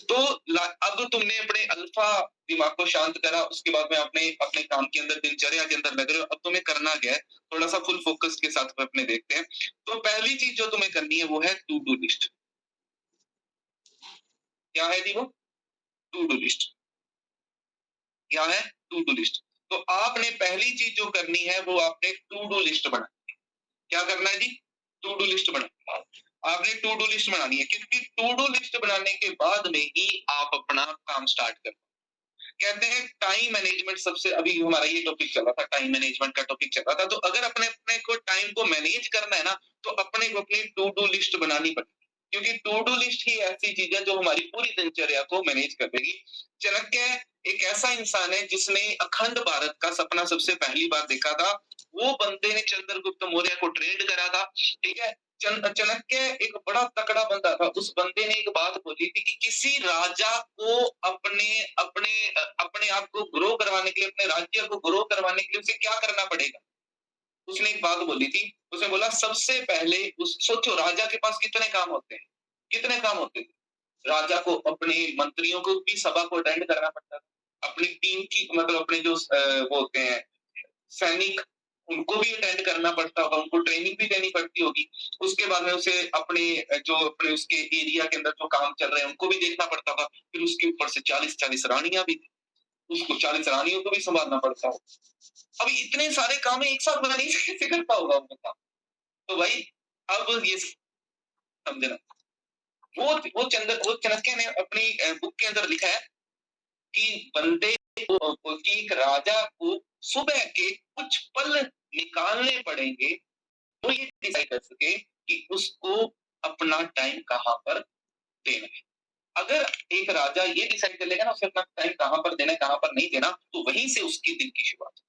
तो अब तुमने अपने अल्फा दिमाग को शांत करा, उसके बाद में अपने अपने काम के अंदर दिनचर्या के अंदर लग रहे हो। अब तुम्हें करना क्या है, थोड़ा सा फुल फोकस के साथ में अपने देखते हैं। तो पहली चीज जो तुम्हें करनी है वो है टू डू लिस्ट। क्या है जी वो? To do list. क्या है? To do list. तो आपने पहली चीज जो करनी है वो आपने टू डू लिस्ट बना। क्या करना है जी? टू डू लिस्ट बना। आपने टू डू लिस्ट बनानी है, क्योंकि टू डू लिस्ट बनाने के बाद में ही आप अपना काम स्टार्ट कर। कहते हैं टाइम मैनेजमेंट सबसे, अभी हमारा ये टॉपिक चल रहा था, टाइम मैनेजमेंट का टॉपिक चल रहा था। तो अगर अपने अपने को टाइम को मैनेज करना है ना, तो अपने को अपनी टू डू लिस्ट बनानी पड़ेगी, क्योंकि टू डू लिस्ट ही ऐसी चीज है जो हमारी पूरी दिनचर्या को मैनेज कर देगी। चाणक्य एक ऐसा इंसान है जिसने अखंड भारत का सपना सबसे पहली बार देखा था। वो बंदे ने चंद्रगुप्त मौर्य को ट्रेंड करा था, ठीक है। चाणक्य एक बड़ा तकड़ा बंदा था। उस बंदे ने एक बात बोली थी कि किसी राजा को अपने अपने अपने आप को ग्रो करवाने के लिए, अपने राज्य को ग्रो करवाने के लिए उसे क्या करना पड़ेगा? उसने एक बात बोली थी। उसने बोला सबसे पहले उस सोचो, राजा के पास कितने काम होते हैं, कितने काम होते थे। राजा को अपने मंत्रियों को की सभा को अटेंड करना पड़ता था, अपनी टीम की मतलब अपने जो वो होते हैं सैनिक, उनको भी अटेंड करना पड़ता होगा, उनको ट्रेनिंग भी देनी पड़ती होगी। उसके बाद में उसे अपने जो अपने उसके एरिया के अंदर जो काम चल रहे हैं उनको भी देखना पड़ता होगा। फिर उसके ऊपर से 40-40 रानियां भी, उसको 40 रानियों को भी संभालना पड़ता हो। अभी इतने सारे काम एक साथ बनाने से कैसे करता होगा वो काम? तो भाई अब ये समझना, वो चाणक्य ने अपनी बुक के अंदर लिखा है कि बंदे कि एक राजा को सुबह के कुछ पल निकालने पड़ेंगे तो ये डिसाइड कर सके कि उसको अपना टाइम कहाँ पर देना है। अगर एक राजा ये डिसाइड कर लेगा ना उसे अपना टाइम कहाँ पर देना है कहाँ पर नहीं देना, तो वहीं से उसकी दिन की शुरुआत।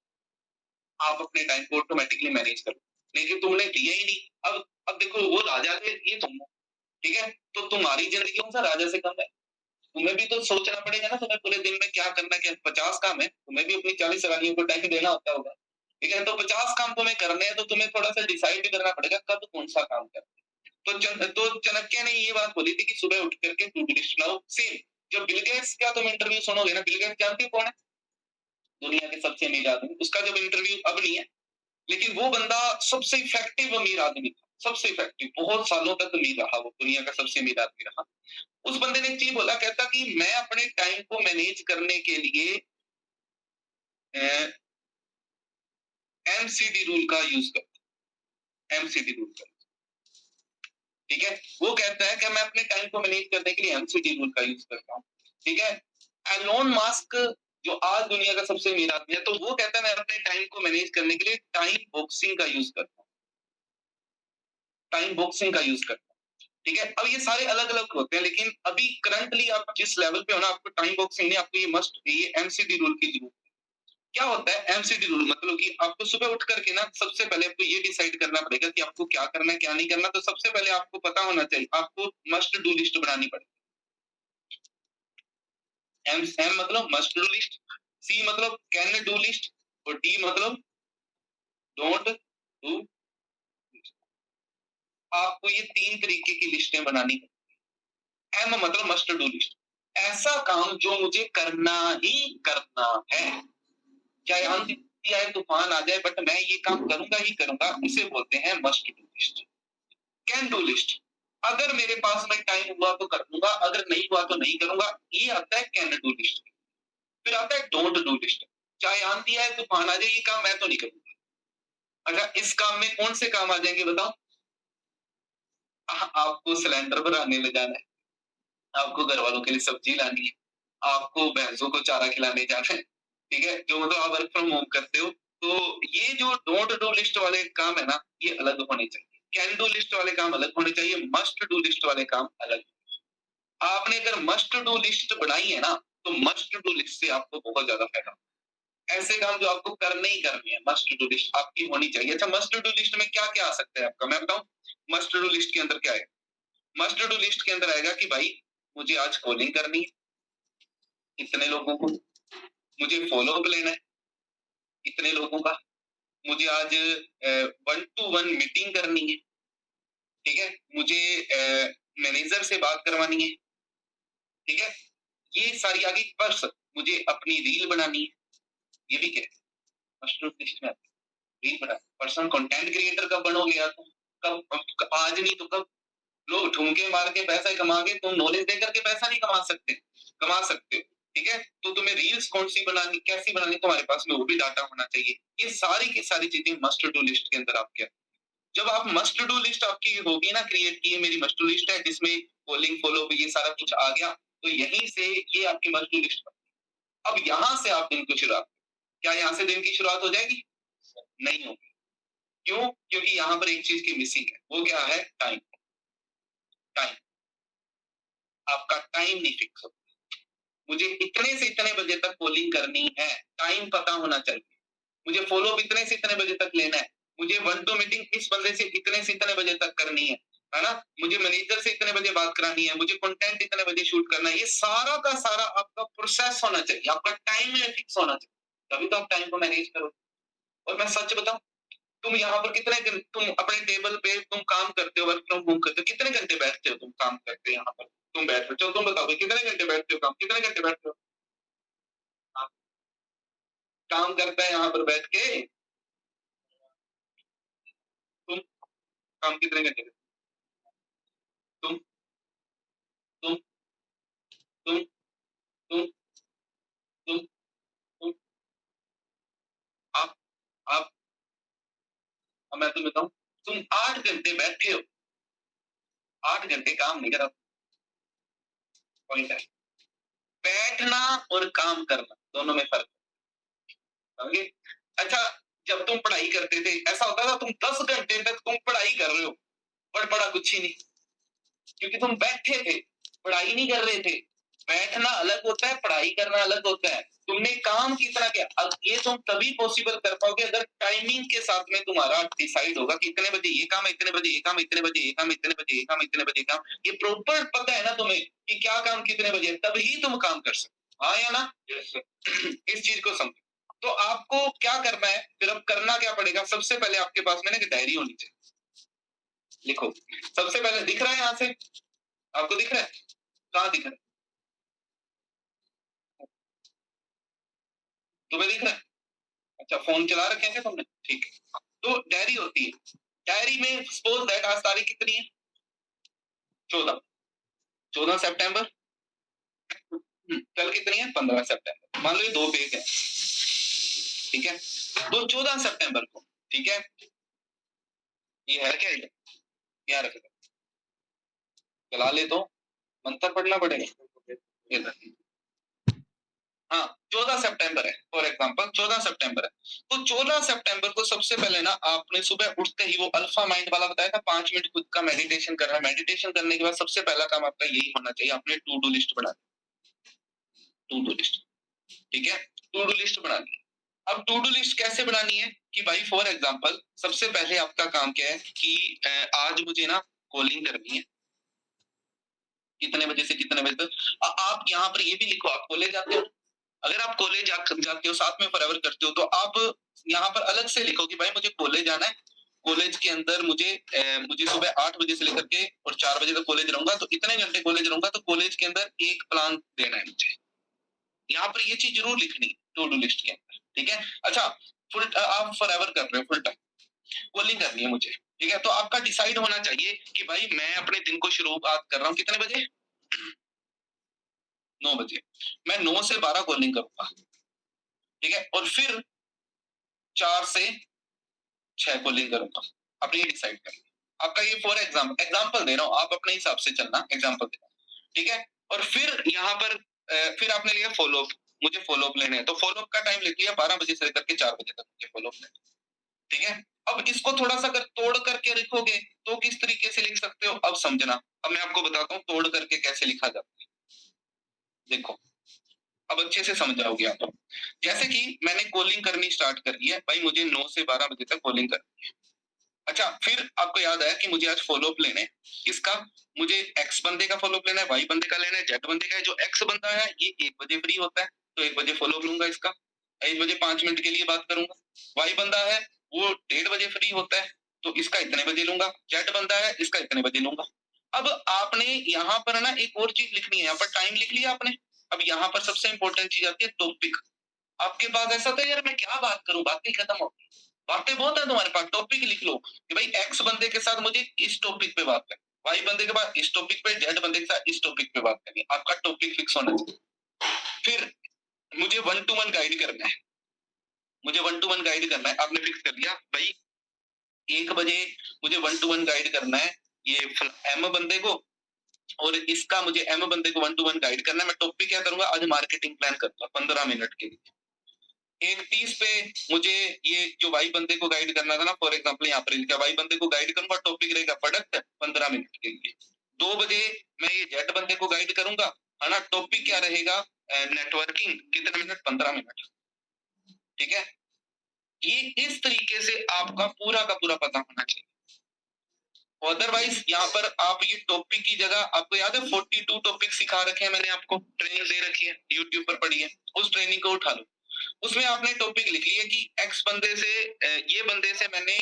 आप अपने टाइम को ऑटोमेटिकली मैनेज करो, लेकिन तुमने दिया ही नहीं। अब देखो वो राजा थे, ये तुम हो, ठीक है? तो तुम्हारी जिंदगी कौन सा राजा से कम है? तुम्हें भी तो सोचना पड़ेगा ना, तुम्हें पूरे दिन में क्या करना है, क्या 50 काम है, तुम्हें भी अपनी 40 सवारियों को टाइम देना होता होगा, ठीक है? तो 50 काम तुम्हें करने हैं, तो तुम्हें थोड़ा सा डिसाइड भी करना पड़ेगा कब कौन सा काम करना है। तो चाणक्य ने ये बात बोली थी कि सुबह उठ करके टू डू लिस्ट बनाओ। सेम जो बिल गेट्स का तुम इंटरव्यू सुनोगे ना, बिल गेट्स जानते हो कौन है? दुनिया के सबसे अमीर आदमी। उसका जब इंटरव्यू अब नहीं है, लेकिन वो बंदा सबसे इफेक्टिव अमीर आदमी था, सबसे इफेक्टिव, बहुत सालों तक अमीर रहा, वो दुनिया का सबसे अमीर आदमी रहा। उस बंदे ने एक चीज बोला, कहता कि मैं अपने टाइम को मैनेज करने के लिए एमसीडी रूल का यूज करता, एमसीडी रूल का, ठीक है? वो कहता है कि मैं अपने टाइम को मैनेज करने के लिए एमसीडी रूल का यूज करता हूँ, ठीक है? एलोन मस्क जो आज दुनिया का सबसे अमीर आदमी है, तो वो कहता है मैं अपने टाइम को मैनेज करने के लिए टाइम बॉक्सिंग का यूज करता हूँ, टाइम बॉक्सिंग का यूज करता हूँ, ठीक है? अब ये सारे अलग अलग होते हैं, लेकिन अभी करंटली आप जिस लेवल पे हो ना, आपको टाइम बॉक्सिंग नहीं, आपको ये मस्ट, ये एमसीडी रूल की जरूरत। क्या होता है एमसीडी रूल? मतलब कि आपको सुबह उठ करके ना सबसे पहले आपको ये डिसाइड करना पड़ेगा कि आपको क्या करना है क्या नहीं करना। तो सबसे पहले आपको पता होना चाहिए, आपको मस्ट डू लिस्ट बनानी पड़ेगी। एम मतलब मस्ट डू लिस्ट, सी मतलब कैन डू लिस्ट, और डी मतलब डोंट डू। आपको ये 3 तरीके की लिस्टें बनानी है। एम मतलब मस्ट डू लिस्ट, ऐसा काम जो मुझे करना ही करना है, चाहे आंधी आए तूफान आ जाए, बट मैं ये काम करूंगा ही करूंगा, इसे बोलते हैं must do list. Can do list, अगर मेरे पास में टाइम हुआ तो कर दूंगा, अगर नहीं हुआ तो नहीं करूंगा, ये आता है कैन डू लिस्ट। फिर आता है डोंट डू लिस्ट, चाहे आंधी आए तूफान आ जाए, ये काम मैं तो नहीं करूंगा। अच्छा, इस काम में कौन से काम आ जाएंगे बताओ? आपको सिलेंडर भराने ले जाना है, आपको घर वालों के लिए सब्जी लानी है, आपको भैंसों को चारा खिलाने जाना है, ठीक है? जो मतलब आप वर्क फ्रॉम होम करते हो, तो ये जो डोंट डू लिस्ट वाले काम है ना, ये अलग होने चाहिए। कैन डू लिस्ट वाले काम अलग होने चाहिए, मस्ट डू लिस्ट वाले काम अलग। आपने अगर मस्ट डू लिस्ट बनाई है ना, तो मस्ट डू लिस्ट से आपको बहुत ज्यादा फायदा। ऐसे काम जो आपको करने ही करने हैं, मस्ट डू लिस्ट आपकी होनी चाहिए। अच्छा, मस्ट डू लिस्ट में क्या क्या आ सकता है आपका, मैं बताऊं? मस्ट डू लिस्ट के अंदर क्या है? मस्ट डू लिस्ट के अंदर आएगा कि भाई मुझे आज कॉलिंग करनी है इतने लोगों को, मुझे फॉलो अप लेना है इतने लोगों का, मुझे आज 1-to-1 मीटिंग करनी है, ठीक है? मुझे मैनेजर से बात करवानी है, ठीक है? ये सारी आगे। पर्स, मुझे अपनी रील बनानी है, ये भी क्या है? मस्ट डू लिस्ट में रील बना। पर्सनल कंटेंट क्रिएटर कब बनोगे यार तुम? कब? आज नहीं तो कब? लोग ठुमके मार के पैसा कमा के, तुम नॉलेज देकर के पैसा नहीं कमा सकते, कमा सकते हो, ठीक है? तो तुम्हें रील्स कौन सी बनानी, कैसी बनानी, तुम्हारे पास में वो भी डाटा होना चाहिए। ये सारी की सारी चीजें मस्ट डू लिस्ट के अंदर आपके। जब आप मस्ट डू लिस्ट आपकी होगी ना क्रिएट की, मेरी मस्ट डू लिस्ट है जिसमें कॉलिंग फॉलो ये सारा कुछ आ गया, तो यहीं से ये आपकी मस्ट डू लिस्ट। अब यहाँ से आप दिन की शुरुआत, क्या यहाँ से दिन की शुरुआत हो जाएगी? नहीं होगी। क्यों? क्योंकि यहाँ पर एक चीज की मिसिंग है, वो क्या है? टाइम। टाइम, आपका टाइम नहीं फिक्स हो। मुझे इतने से इतने बजे तक कॉलिंग करनी है, टाइम पता होना चाहिए। मुझे फॉलो अप इतने से इतने बजे तक लेना है, मुझे 1-2 मीटिंग इस बंदे से इतने से इतने बजे तक करनी है ना? मुझे मैनेजर से इतने बजे बात करानी है, मुझे कंटेंट इतने बजे शूट करना है। ये सारा का सारा आपका प्रोसेस होना चाहिए, आपका टाइम में फिक्स होना चाहिए, तभी तो आप टाइम को मैनेज करो। और मैं सच बताऊं, तुम यहाँ पर तुम अपने टेबल पे तुम काम करते हो, वर्क फ्रॉम होम करते हो, कितने घंटे बैठते हो? तुम काम करते हो यहाँ पर, तुम बैठ रहे हो, चलो तुम बताओ भाई, कितने घंटे बैठते हो काम, कितने घंटे बैठते हो? हाँ, काम करता है यहाँ पर बैठ के, तुम काम कितने घंटे करते हो? तुम तुम तुम तुम तुम आप आप अब मैं तुम्हें बताऊं, तुम 8 घंटे बैठे हो, 8 घंटे काम नहीं करा, पॉइंट है। बैठना और काम करना दोनों में फर्क है, समझे? अच्छा, जब तुम पढ़ाई करते थे ऐसा होता था तुम 10 घंटे तक तुम पढ़ाई कर रहे हो पर पढ़ा कुछ ही नहीं, क्योंकि तुम बैठे थे, पढ़ाई नहीं कर रहे थे। बैठना अलग होता है, पढ़ाई करना अलग होता है। तुमने काम कितना किया, अब ये तुम तभी पॉसिबल कर पाओगे अगर टाइमिंग के साथ में तुम्हारा डिसाइड होगा कि इतने बजे ये काम, इतने बजे ये काम, इतने बजे ये काम, इतने बजे ये काम, इतने बजे ये काम। ये प्रॉपर पता है ना तुम्हें कि क्या काम कितने बजे, तभी तुम काम कर सकते, हाँ या ना? इस चीज को समझो। तो आपको क्या करना है, फिर अब करना क्या पड़ेगा? सबसे पहले आपके पास में ना एक डायरी होनी चाहिए, लिखो। सबसे पहले दिख रहा है यहाँ से, आपको दिख रहा है? कहाँ दिख रहा है? तुम्हें दिख रहा है? अच्छा, फोन चला रखे हैं क्या तुमने? ठीक है। तो डायरी होती है, डायरी में सपोज दैट आज तारीख कितनी है? 14, 14 सितंबर। कल कितनी है? 15 सितंबर। मान लो ये 2 पेज है, ठीक है? तो 14 सितंबर को, ठीक है, ये है क्या? यहाँ रखेगा, चला ले तो मंत्र पढ़ना पड़ेगा। ये रख। हाँ, 14 सितंबर है, फॉर एग्जाम्पल 14 सितंबर है। तो 14 सितंबर को सबसे पहले ना आपने सुबह उठते ही वो अल्फा माइंड वाला बताया था 5 मिनट खुद का मेडिटेशन करना। मेडिटेशन करने के बाद सबसे पहला काम आपका यही होना चाहिए, आपने टू डू लिस्ट बना, टू डू लिस्ट, ठीक है? टू डू लिस्ट बनानी है। अब टू डू लिस्ट कैसे बनानी है कि भाई फॉर एग्जाम्पल सबसे पहले आपका काम क्या है कि आज मुझे ना कॉलिंग करनी है, कितने बजे से कितने बजे तक। आप यहाँ पर ये भी लिखो, आप कॉलेज जाते हो, अगर आप कॉलेज जाते हो साथ में फॉरएवर करते हो तो आप यहाँ पर अलग से लिखो कि भाई मुझे कॉलेज जाना है, कॉलेज के अंदर मुझे सुबह 8 बजे से लेकर के और 4 बजे तक कॉलेज रहूंगा, तो इतने घंटे कॉलेज रहूंगा, तो कॉलेज के अंदर एक प्लान देना है मुझे। यहाँ पर ये चीज जरूर लिखनी है टू डू लिस्ट के अंदर, ठीक है? अच्छा, आप फॉरएवर कर रहे हो, फुल टाइम कॉलिंग करनी है मुझे, ठीक है? तो आपका डिसाइड होना चाहिए कि भाई मैं अपने दिन को शुरुआत कर रहा हूँ कितने बजे? 9 बजे। मैं 9 से 12 कॉलिंग करूंगा, ठीक है? और फिर 4 से 6 कॉलिंग करूंगा, अपने ये डिसाइड करना। आपका ये फॉर एग्जाम्पल दे रहा हूँ, आप अपने हिसाब से चलना, एग्जाम्पल दे रहा हूँ, ठीक है? और फिर यहाँ पर फिर आपने लिया फॉलोअप, मुझे फॉलोअप लेने हैं, तो फॉलोअप का टाइम लिख लिया 12 बजे से लेकर के 4 बजे तक मुझे फॉलोअप लेना, ठीक है? अब इसको थोड़ा सा अगर तोड़ करके लिखोगे तो किस तरीके से लिख सकते हो, अब समझना। अब मैं आपको बताता हूँ तोड़ करके कैसे लिखा जाता है, देखो अब अच्छे से समझ जाओगे आप। जैसे कि मैंने कॉलिंग करनी स्टार्ट कर दी है, भाई मुझे 9 से 12 बजे तक कॉलिंग करनी है। अच्छा, फिर आपको याद आया कि मुझे आज फॉलोअप लेने हैं, किसका? मुझे एक्स बंदे का फॉलोअप लेना है, वाई बंदे का लेना है, जेड बंदे का है। जो एक्स बंदा है ये 1 बजे फ्री होता है, तो 1 बजे फॉलोअप लूंगा इसका, 1 बजे 5 मिनट के लिए बात करूंगा। वाई बंदा है वो 1:30 बजे फ्री होता है, तो इसका इतने बजे लूंगा। जेड बंदा है इसका इतने बजे लूंगा। अब आपने यहाँ पर ना एक और चीज लिखनी है, यहाँ पर टाइम लिख लिया आपने। अब यहाँ पर सबसे इंपॉर्टेंट चीज आती है टॉपिक। आपके पास ऐसा था यार मैं क्या बात करूं, बातें खत्म हो, बातें बहुत है तुम्हारे पास, टॉपिक लिख लो कि भाई एक्स बंदे के साथ मुझे इस टॉपिक पे बात करनी, वाई बंदे के बाद इस टॉपिक पे, जेड बंदे के साथ इस टॉपिक पे बात करनी। आपका टॉपिक फिक्स होना चाहिए। फिर मुझे 1-to-1 गाइड करना है, मुझे 1-to-1 गाइड करना है। आपने फिक्स कर लिया भाई 1 बजे मुझे 1-to-1 गाइड करना है ये एम बंदे को, और इसका मुझे एम बंदे को 1-to-1 गाइड करना है। मैं टॉपिक क्या करूंगा, आज मार्केटिंग प्लान करूंगा 15 मिनट के लिए। 1:30 पे मुझे ये जो वाई बंदे को गाइड करना था ना, फॉर एग्जांपल यहाँ पर लिखा वाई बंदे को गाइड करूंगा, टॉपिक रहेगा प्रोडक्ट 15 मिनट के लिए। 2 बजे मैं ये जेड बंदे को गाइड करूंगा, है ना, टॉपिक क्या रहेगा? नेटवर्किंग, कितने मिनट? 15 मिनट, ठीक है? ये इस तरीके से आपका पूरा का पूरा पता होना चाहिए। अदरवाइज यहाँ पर आप ये टॉपिक की जगह, आपको याद है 42 टॉपिक सिखा रखे हैं मैंने आपको, ट्रेनिंग दे रखी है, यूट्यूब पर पढ़ी है, उस ट्रेनिंग को उठा लो। उसमें आपने टॉपिक लिख लिया कि एक्स बंदे से ये बंदे से मैंने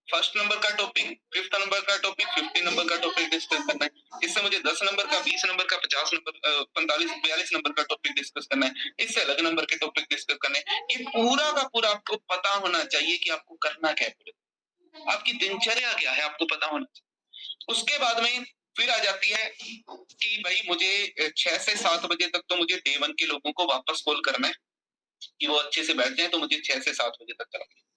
फर्स्ट नंबर का टॉपिक, 5th नंबर का टॉपिक, 50 नंबर का टॉपिक डिस्कस करना है। इससे मुझे 10 नंबर का, 20 नंबर का, 50 नंबर, 45 42 नंबर का टॉपिक डिस्कस करना है। इससे अलग नंबर के टॉपिक डिस्कस करने हैं। ये पूरा का पूरा आपको पता होना चाहिए कि आपको करना क्या है, आपकी दिनचर्या क्या है, आपको पता होना चाहिए। उसके बाद में फिर आ जाती है कि भाई मुझे 6 से 7 बजे तक तो मुझे डे 1 के लोगों को वापस कॉल करना है कि वो अच्छे से बैठ जाए, तो मुझे 6 से 7 बजे तक करना है।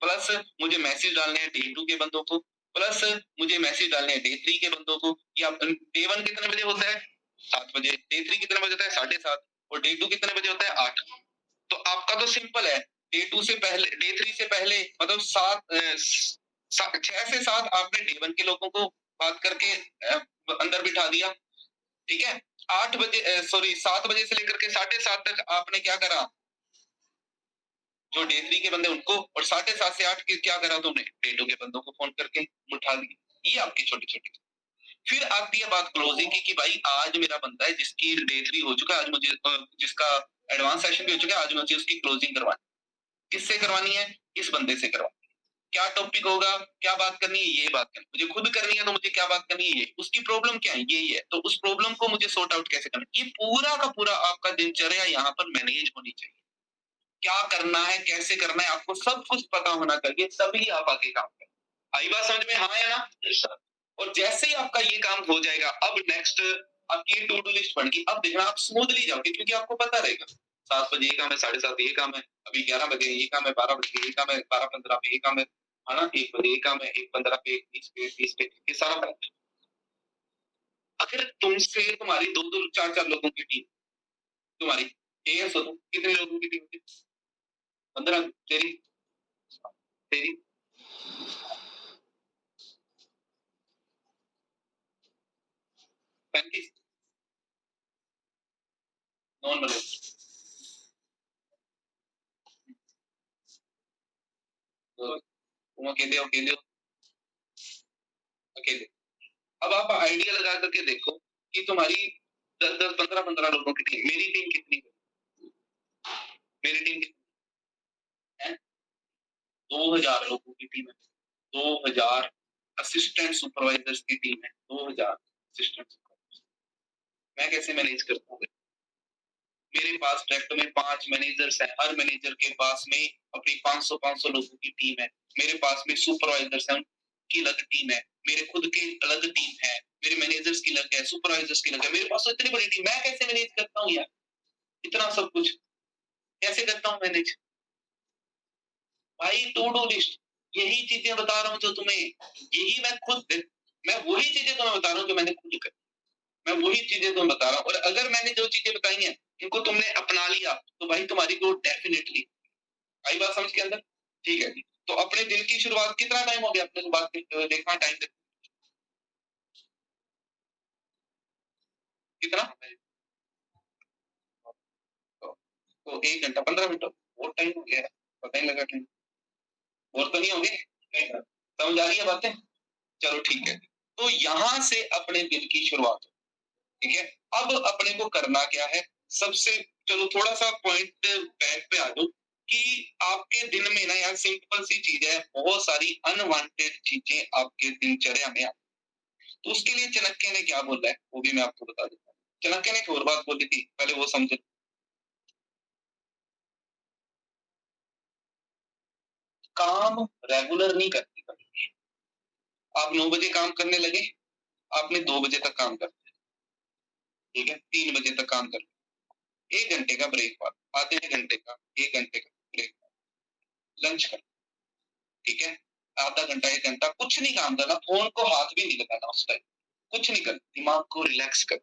प्लस मुझे मैसेज डालने हैं डे 2 के बंदों को, प्लस मुझे मैसेज डालने हैं डे 3 के बंदों को। या डे 1 कितने बजे होता है? 7 बजे, डे 3 कितने बजे होता है 7:30 और डे 2 कितने बजे होता है 8। तो आपका तो सिंपल है, डे 2 से पहले, डे 3 से पहले मतलब 6 से 7 आपने डे 1 के लोगों को बात करके अंदर बिठा दिया, ठीक है। 8 बजे सॉरी 7 बजे से लेकर के 7:30 तक आपने क्या करा, जो डे 3 के बंदे उनको, और 7:30 से 8 के क्या करा तुमने, डे 2 के बंदों को फोन करके उठा दिया। ये आपकी छोटी छोटी। फिर आती है बात क्लोजिंग की कि भाई आज मेरा बंदा है जिसकी डे 3 हो चुका है, आज मुझे जिसका एडवांस सेशन भी हो चुका है, आज मुझे उसकी क्लोजिंग करवानी। किससे करवानी है, इस बंदे से करवानी। क्या टॉपिक होगा, क्या बात करनी है, ये बात करनी मुझे खुद करनी है, तो मुझे क्या बात करनी है, ये उसकी प्रॉब्लम क्या है, यही है, तो उस प्रॉब्लम को मुझे सॉर्ट आउट कैसे करना। ये पूरा का पूरा आपका दिनचर्या यहाँ पर मैनेज होनी चाहिए। क्या करना है, कैसे करना है, आपको सब कुछ पता होना चाहिए, तभी आप आगे काम करें। आई बात समझ में, हाँ या ना? yes, और जैसे ही आपका ये काम हो जाएगा, अब नेक्स्ट आपकी टू डू लिस्ट बन गई। अब देखना आप स्मूथली जाओगे, क्योंकि आपको पता रहेगा 7 बजे ये काम है, 7:30 ये काम है, अभी 11 बजे ये काम है, 12 बजे ये काम है, 12:15 पे ये काम है ना, 1 बजे ये काम है, 1:15 पे, 20 पे, 30 पे, ये सारा काम। अगर तुमसे तुम्हारी 2-2 4-4 लोगों की टीम, तुम्हारी एएस हो तो कितने लोगों की टीम थी? 15। तेरी तेरी 35 नॉन बने, तो तुम अकेले। अब आप आइडिया लगा करके देखो कि तुम्हारी 10-10, 15-15 लोगों की टीम, मेरी टीम कितनी है? मेरी टीम कितनी है? 2000 लोगों की टीम है। 2000 असिस्टेंट सुपरवाइजर्स की टीम है। 2000 असिस्टेंट सुपरवाइजर्स। मैं कैसे मैनेज करता हूँ? मेरे पास डायरेक्ट में 5 मैनेजर्स हैं, हर मैनेजर के पास में अपनी 500-500 लोगों की टीम है। मेरे पास में सुपरवाइजर्स हैं, उनकी अलग टीम है, मेरे खुद की अलग टीम है, मेरे मैनेजर्स की अलग है, सुपरवाइजर्स की अलग है। मेरे पास तो इतनी बड़ी टीम, मैं कैसे मैनेज करता हूँ यार? इतना सब कुछ कैसे करता हूँ मैनेज? भाई टू डू लिस्ट, यही चीजें बता रहा हूँ जो तुम्हें, यही मैं वही चीजें तुम्हें बता रहा हूँ जो मैंने खुद करी। मैं वही चीजें तुम्हें बता रहा हूँ, और अगर मैंने जो चीजें बताई हैं इनको तुमने अपना लिया, तो भाई तुम्हारी ग्रोथ डेफिनेटली आई। बात समझ के अंदर? ठीक है जी। तो अपने दिन की शुरुआत, कितना टाइम हो गया अपने को बात करते हुए, देखना टाइम कितना, तो 1 घंटा 15 मिनट, बहुत टाइम हो गया, पता ही लगा टाइम। और तो नहीं हो गए, समझ आ रही है बातें? चलो ठीक है। तो यहां से अपने दिन की शुरुआत, ठीक है। अब अपने को करना क्या है, सबसे, चलो थोड़ा सा पॉइंट बैक पे आ जाओ कि आपके दिन में ना यार सिंपल सी चीज है, बहुत सारी अनवांटेड चीजें आपके दिनचर्या में आती। तो उसके लिए चाणक्य ने क्या बोला है वो भी मैं आपको बता देता हूँ। चाणक्य ने एक और बात बोली थी, पहले वो समझे। काम रेगुलर नहीं करती कभी। आप 9 बजे काम करने लगे, आपने 2 बजे तक काम कर, ठीक है, 3 बजे तक काम कर, 1 घंटे का ब्रेक हुआ, आधे घंटे का, 1 घंटे का ब्रेक, लंच कर, ठीक है, आधा घंटा 1 घंटा कुछ नहीं काम करना, फोन को हाथ भी नहीं लगाना उस टाइम, कुछ नहीं कर, दिमाग को रिलैक्स कर,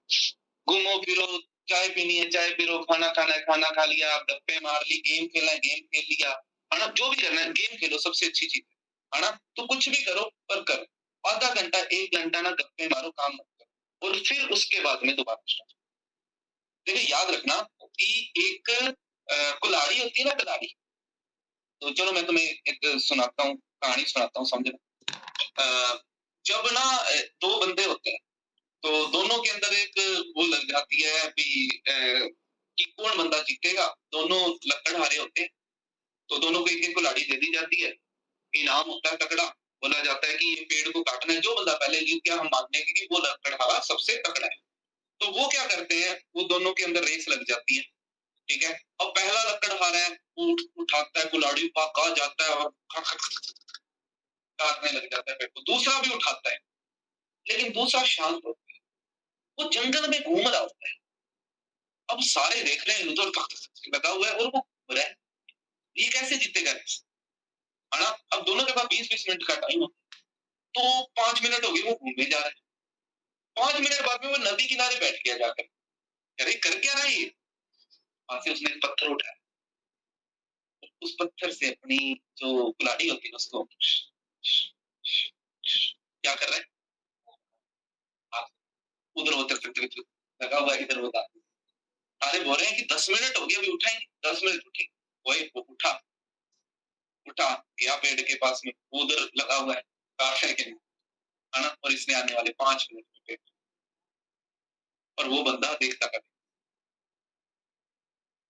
घूमो फिरो, चाय पीनी है चाय पी लो, खाना खाना है खाना खा लिया, गप्पे मार ली, गेम खेलना है गेम खेल लिया, है ना, जो भी करना है गेम खेलो, सबसे अच्छी चीज है ना। तो कुछ भी करो पर करो, आधा घंटा 1 घंटा ना गप्पे मारो, काम मत करो, और फिर उसके बाद में दोबारा स्टार्ट। देखिए याद रखना कि एक कुल्हाड़ी होती है ना, कुल्हाड़ी, तो चलो मैं तुम्हें एक सुनाता हूँ, कहानी सुनाता हूँ, समझना। जब ना 2 बंदे होते हैं, तो दोनों के अंदर एक वो लग जाती है कि कौन बंदा जीतेगा, दोनों लकड़हारे होते हैं, तो दोनों को एक एक कुल्हाड़ी दे दी जाती है, इनाम होता है तगड़ा, बोला जाता है कि ये पेड़ को काटना है, जो बंदा पहले जीत गया हम मानते हैं कि वो लकड़हारा सबसे तगड़ा है। तो वो क्या करते हैं, वो दोनों के अंदर रेस लग जाती है, ठीक है। अब पहला लकड़हारा है, वो उठाता है कुल्हाड़ी, कहा जाता है और काटने लग जाता है पेड़ को, दूसरा भी उठाता है, लेकिन दूसरा शांत होता है, वो जंगल में घूम रहा होता है। अब सारे देख रहे हैं उधर लगा हुआ है और वो घूम रहा है, ये कैसे जीतेगा, है ना। अब दोनों के पास 20-20 मिनट का टाइम होता है, तो 5 मिनट हो गए वो घूमने जा रहे हैं, 5 मिनट बाद में वो नदी किनारे बैठ गया जाकर, अरे कर क्या रहा है ये? वहां से उसने एक पत्थर उठाया, उस पत्थर से अपनी जो कुल्हाड़ी होती है उसको क्या कर रहा है, हाँ, उधर उधर लगा हुआ है, इधर होता। सारे बोल रहे हैं कि 10 मिनट हो गए अभी उठाएंगे, 10 मिनट उठे, वही वो उठा, उठा गया पेड़ के पास में, वो उधर लगा हुआ है काटने के लिए, है ना, और इसने आने वाले 5 मिनट में पेड़, और वो बंदा देखता कर।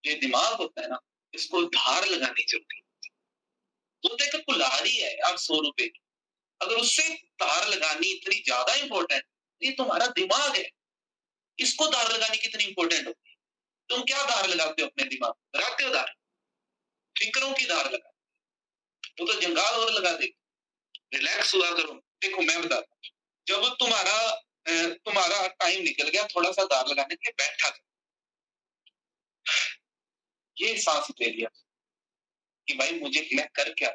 ये दिमाग होता है ना, इसको धार लगानी जरूरी है। वो देखो कुल्हाड़ी है यार 100 रुपए की, अगर उससे धार लगानी इतनी ज्यादा इंपॉर्टेंट, ये तुम्हारा दिमाग है, इसको धार लगानी कितनी इंपॉर्टेंट होती है। तुम क्या धार लगाते हो अपने दिमाग, लगाते हो धार, फिक्रों की धार लगा, वो तो जंगाल और लगा दे। रिलैक्स हुआ करो। देखो मैं बताता हूँ, जब तुम्हारा टाइम निकल गया थोड़ा सा धार लगाने के लिए, बैठा करो, ये सांस ले लिया कि भाई मुझे मैं कर क्या,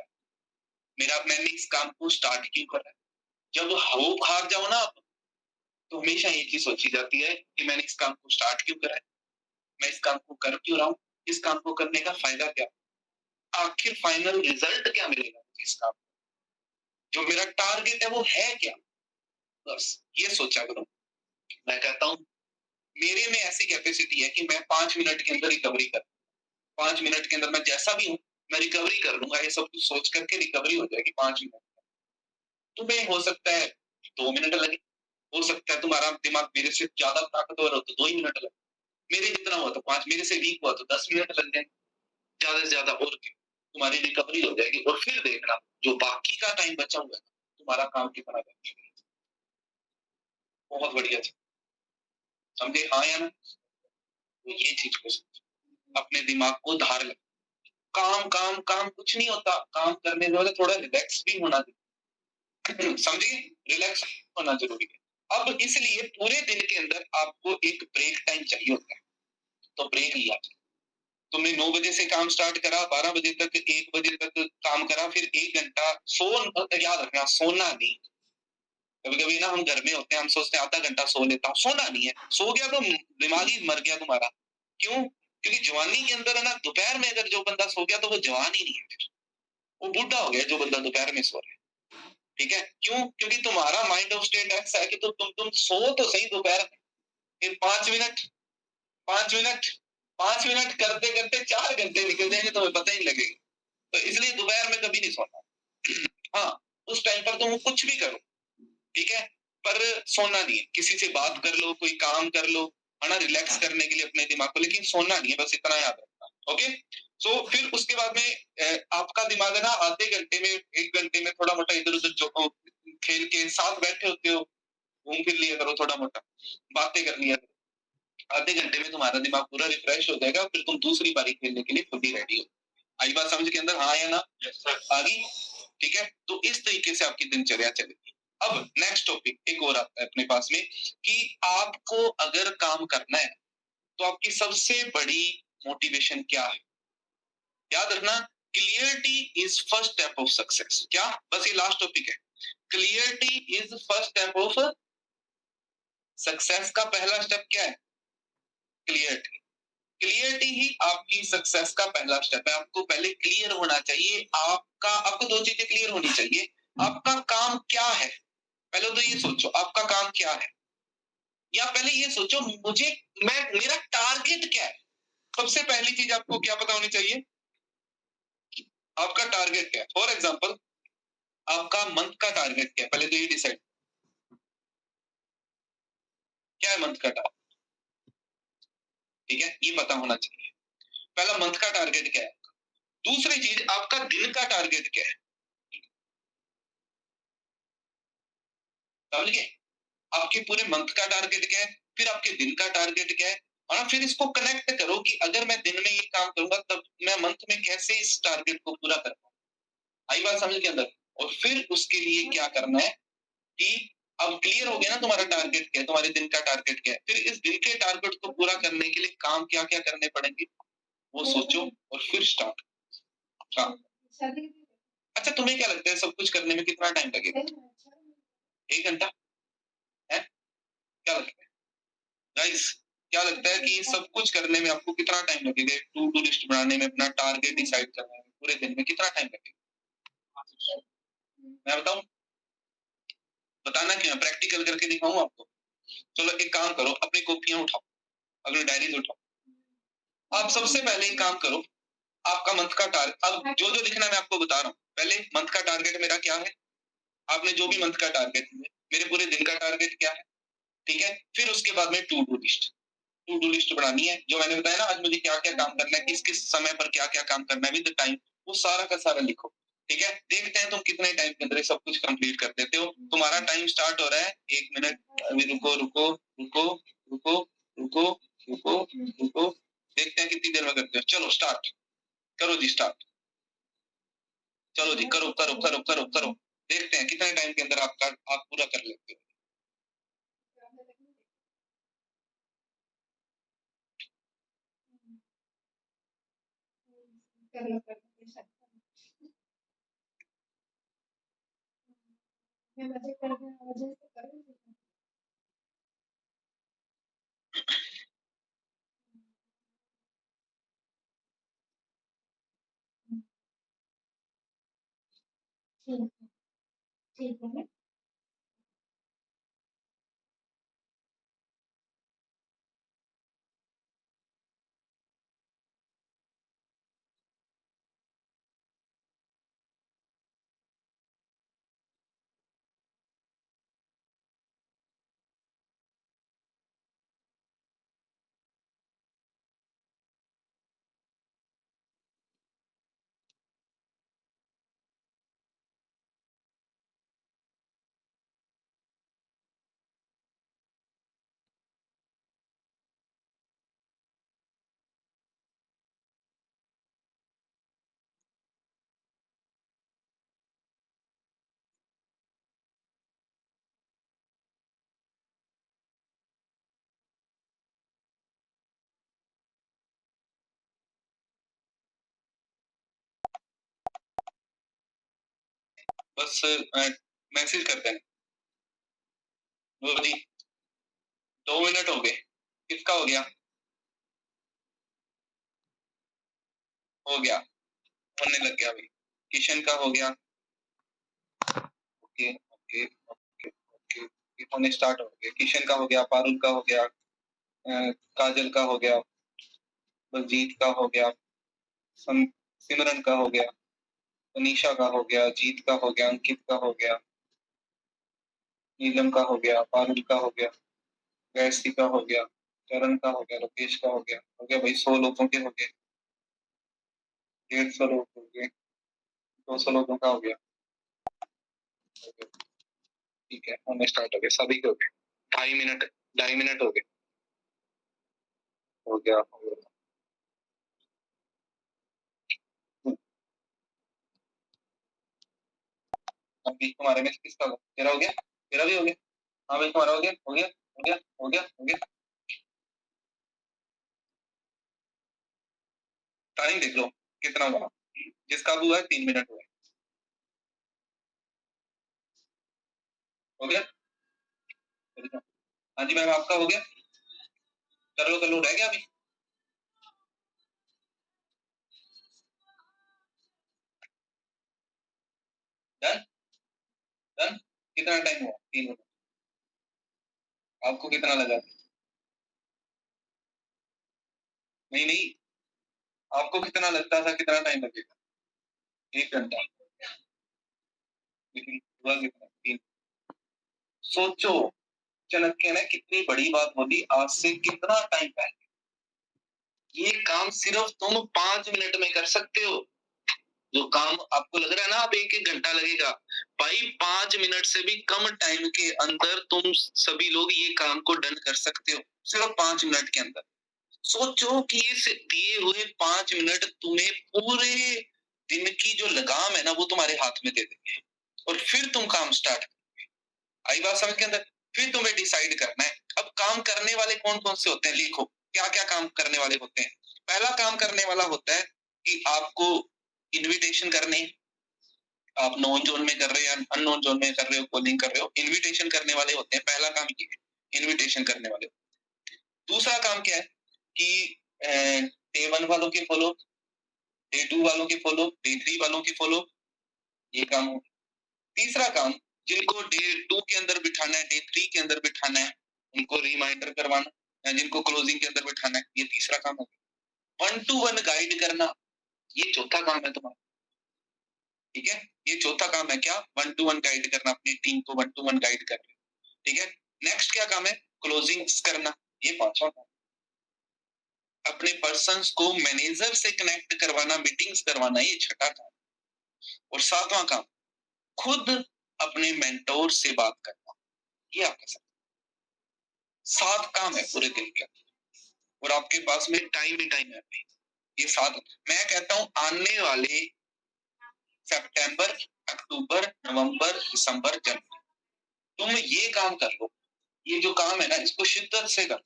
मैंने इस काम को स्टार्ट क्यों कर रहा है। जब हो हार जाओ ना आप, तो हमेशा ये चीज सोची जाती है कि मैंने इस काम को स्टार्ट क्यों करा है, मैं इस काम को कर क्यों रहा हूँ, इस काम को करने का फायदा क्या, आखिर फाइनल रिजल्ट क्या मिलेगा इस काम, जो मेरा टारगेट है वो है क्या, बस ये सोचा करो। मैं कहता हूँ मेरे में ऐसी कैपेसिटी है कि मैं 5 मिनट के अंदर रिकवरी कर, 5 मिनट के अंदर मैं जैसा भी हूँ मैं रिकवरी कर लूंगा, ये सब कुछ सोच करके रिकवरी हो जाएगी 5 मिनट। तुम्हें हो सकता है 2 मिनट लगे, हो सकता है तुम्हारा दिमाग मेरे से ज्यादा ताकतवर हो तो 2 ही मिनट लगे, मेरे जितना हुआ तो 5, मेरे से वीक हुआ तो 10 मिनट लग जाएंगे, ज्यादा से ज्यादा, और क्या, तुम्हारी रिकवरी हो जाएगी। और फिर देखना जो बाकी का टाइम बचा हुआ है तुम्हारा काम कितना बचा, बहुत बढ़िया चीज, समझे हाँ या ना। तो ये चीज को अपने दिमाग को धार लग, काम काम काम कुछ नहीं होता, काम करने वाले थोड़ा रिलैक्स भी होना चाहिए, समझिए, रिलैक्स होना जरूरी है। अब इसलिए पूरे दिन के अंदर आपको एक ब्रेक टाइम चाहिए होता है, तो ब्रेक लिया, तुमने 9 बजे से काम स्टार्ट करा, 12 बजे तक 1 बजे तक काम करा, फिर 1 घंटा याद रखना सोना नहीं। कभी कभी ना हम घर में होते हैं, हम सोचते हैं आधा घंटा सो लेता हूँ, सोना नहीं है, सो गया तो दिमाग ही मर गया तुम्हारा। क्यों? क्योंकि जवानी के अंदर है ना, दोपहर में अगर जो बंदा सो गया तो वो जवान ही नहीं है, फिर वो बूढ़ा हो गया जो बंदा दोपहर में सो रहा है। ठीक है, क्यों? क्योंकि तुम्हारा माइंड ऑफ स्टेट ऐसा है कि तुम सो तो सही दोपहर में, फिर 5 मिनट 5 मिनट 5 मिनट करते करते 4 घंटे निकल जाएंगे, तुम्हें पता ही नहीं लगेगा। तो इसलिए दोपहर में कभी नहीं सोना। हाँ, उस टाइम पर तुम कुछ भी करो, ठीक है, पर सोना नहीं है, किसी से बात कर लो, कोई काम कर लो, है ना, रिलैक्स करने के लिए अपने दिमाग को, लेकिन सोना नहीं है, बस इतना याद रखना। ओके, सो फिर उसके बाद में आपका दिमाग है ना, आधे घंटे में 1 घंटे में थोड़ा मोटा इधर उधर जो खेल के साथ बैठे होते हो, घूम फिर लिया करो, थोड़ा मोटा बातें कर लिया करो, आधे घंटे में तुम्हारा दिमाग पूरा रिफ्रेश हो जाएगा, फिर तुम दूसरी बारी खेलने के लिए खुद ही रेडी हो। आई बात समझ के अंदर, हाँ या ना? आ गई? ठीक है, तो इस तरीके से आपकी दिनचर्या चलेगी। अब नेक्स्ट टॉपिक एक और आता है अपने पास में कि आपको अगर काम करना है तो आपकी सबसे बड़ी मोटिवेशन क्या है। याद रखना, clarity is first step of success. क्या? बस ये लास्ट टॉपिक है, clarity is first step of success. का पहला स्टेप क्या है? क्लियरिटी। क्लियरिटी ही आपकी सक्सेस का पहला स्टेप है। आपको पहले क्लियर होना चाहिए, आपको दो चीजें क्लियर होनी चाहिए, आपका काम क्या है। पहले तो ये सोचो आपका काम क्या है, या पहले ये सोचो मेरा टारगेट क्या है। सबसे पहली चीज आपको क्या पता होनी चाहिए, आपका टारगेट क्या है। फॉर एग्जाम्पल आपका मंथ का टारगेट क्या है, पहले तो ये डिसाइड, क्या है मंथ का टारगेट, ठीक है, ये पता होना चाहिए। पहला मंथ का टारगेट क्या है। दूसरी चीज आपका दिन का टारगेट क्या है, समझ गए, आपके पूरे मंथ का टारगेट क्या है, फिर आपके दिन का टारगेट क्या है, और फिर इसको कनेक्ट करो कि अगर मैं दिन में ये काम करूंगा तब मैं मंथ में कैसे इस टारगेट को पूरा कर पाऊँ। आई बात समझ के अंदर। और फिर उसके लिए क्या करना है कि अब क्लियर हो गया ना तुम्हारा टारगेट क्या है, तुम्हारे दिन का टारगेट क्या है, फिर इस दिन के टारगेट को पूरा करने के लिए काम क्या क्या करने पड़ेंगे वो सोचो और फिर स्टार्ट। हाँ, अच्छा तुम्हें क्या लगता है सब कुछ करने में कितना टाइम लगेगा? 1 घंटा है, क्या लगता है गाइस? क्या लगता है कि सब कुछ करने में आपको कितना टाइम लगेगा? एक टू डू लिस्ट बनाने में, अपना टारगेट डिसाइड करने में, पूरे दिन में कितना टाइम लगेगा? मैं बताऊं? बताना क्यों है? प्रैक्टिकल करके दिखाऊं आपको? चलो एक काम करो, अपनी कॉपियां उठाओ, अपनी डायरीज उठाओ। आप सबसे पहले एक काम करो, आपका मंथ का टारगेट, अब जो जो लिखना मैं आपको बता रहा हूँ, पहले मंथ का टारगेट मेरा क्या है, आपने जो भी मंथ का टारगेट है, मेरे पूरे दिन का टारगेट क्या है, ठीक है। फिर उसके बाद में टू डू लिस्ट बनानी है, जो मैंने बताया ना आज मुझे क्या क्या काम करना है, किस किस समय पर क्या क्या काम करना है विद टाइम, वो सारा का सारा लिखो, ठीक है। देखते हैं तुम कितने टाइम के अंदर सब कुछ कंप्लीट कर देते हो। तुम्हारा टाइम स्टार्ट हो रहा है, 1 मिनट, अभी रुको रुको रुको रुको रुको रुको रुको, देखते हैं कितनी देर में करते हो। चलो स्टार्ट करो जी, स्टार्ट, चलो जी, करो करो करो करो करो, देखते हैं कितने टाइम के अंदर आप पूरा कर लेते हो। ठीक है। बस मैसेज करते हैं। वो जी 2 मिनट हो गए, किसका हो गया? हो गया, होने लग गया अभी। किशन का हो गया, ओके ओके ओके ओके, होने स्टार्ट हो गया। किशन का हो गया, पारुल का हो गया, काजल का हो गया, बलजीत का हो गया, सिमरन का हो गया, अनीशा का हो गया, जीत का हो गया, अंकित का हो गया, नीलम का हो गया, पारुल का हो गया, गायत्री का हो गया, चरण का हो गया, लोकेश का हो गया भाई। 100 लोगों के हो गए, 150 लोग हो गए, 200 लोगों का हो गया, ठीक है। होने स्टार्ट हो गए, सभी के हो गए। 2.5 मिनट, 2.5 मिनट हो गए, हो गया हो गया। अभी तुम्हारे में से किसका हो गया? तेरा हो गया, तेरा भी हो गया। हाँ भाई तुम्हारा हो गया, हो गया हो गया हो गया हो गया। टाइम देख लो कितना हुआ, जिसका भी हुआ है 3 मिनट हुआ है। हो गया? हाँ जी मैम, आपका हो गया? कर लो, रह गया अभी। Done done. कितना टाइम हुआ? 3 मिनट। आपको कितना लगा? नहीं नहीं, आपको कितना लगता था, कितना टाइम लगेगा? 1 घंटा, लेकिन हुआ कितना? 3। सोचो, चाणक्य ने कितनी बड़ी बात बोली आज से कितना टाइम पहले। ये काम सिर्फ तुम 5 मिनट में कर सकते हो। जो काम आपको लग रहा है ना आप 1-1 घंटा लगेगा, भाई 5 मिनट से भी कम टाइम के अंदर तुम सभी लोग ये काम को डन कर सकते हो, सिर्फ 5 मिनट के अंदर। सोचो कि ये दिए हुए 5 मिनट तुम्हें पूरे दिन की जो लगाम है ना वो तुम्हारे हाथ में दे देंगे, और फिर तुम काम स्टार्ट। आई बात समझ के अंदर? फिर तुम्हें डिसाइड करना है अब काम करने वाले कौन कौन से होते हैं, लिखो क्या क्या काम करने वाले होते हैं। पहला काम करने वाला होता है कि आपको इनविटेशन करने, आप नॉन जोन में कर रहे हो या अननोन जोन में कर रहे हो, कॉलिंग कर रहे हो, इनविटेशन करने वाले होते हैं। पहला काम ये इनविटेशन करने वाले। दूसरा काम क्या है कि डे 1 वालों के फॉलो, डे 2 वालों के फॉलो, डे 3 वालों के फॉलो, ये काम हो। तीसरा काम, जिनको डे 2 के अंदर बिठाना है, डे 3 के अंदर बिठाना है, उनको रिमाइंडर करवाना, या जिनको क्लोजिंग के अंदर बिठाना है, ये तीसरा काम हो। 1 to 1 गाइड करना, ये चौथा काम है तुम्हारा। ठीक है, ये चौथा काम है क्या, 1 to 1 गाइड करना, अपनी टीम को 1 to 1 गाइड करना। ठीक है, नेक्स्ट क्या काम है, क्लोजिंग्स करना, ये पांचवा काम। अपने पर्सन्स को मैनेजर से कनेक्ट करवाना, मीटिंग्स करवाना, ये छठा काम। और सातवां काम, खुद अपने मेंटोर से बात करना, ये आपका 7 काम है पूरे दिन के। और आपके पास में टाइम ही टाइम है। ये 7, मैं कहता हूं आने वाले सितंबर, अक्टूबर, नवंबर, दिसंबर, जनवरी, तुम ये काम कर लो। ये जो काम है ना, इसको शिद्दत से कर।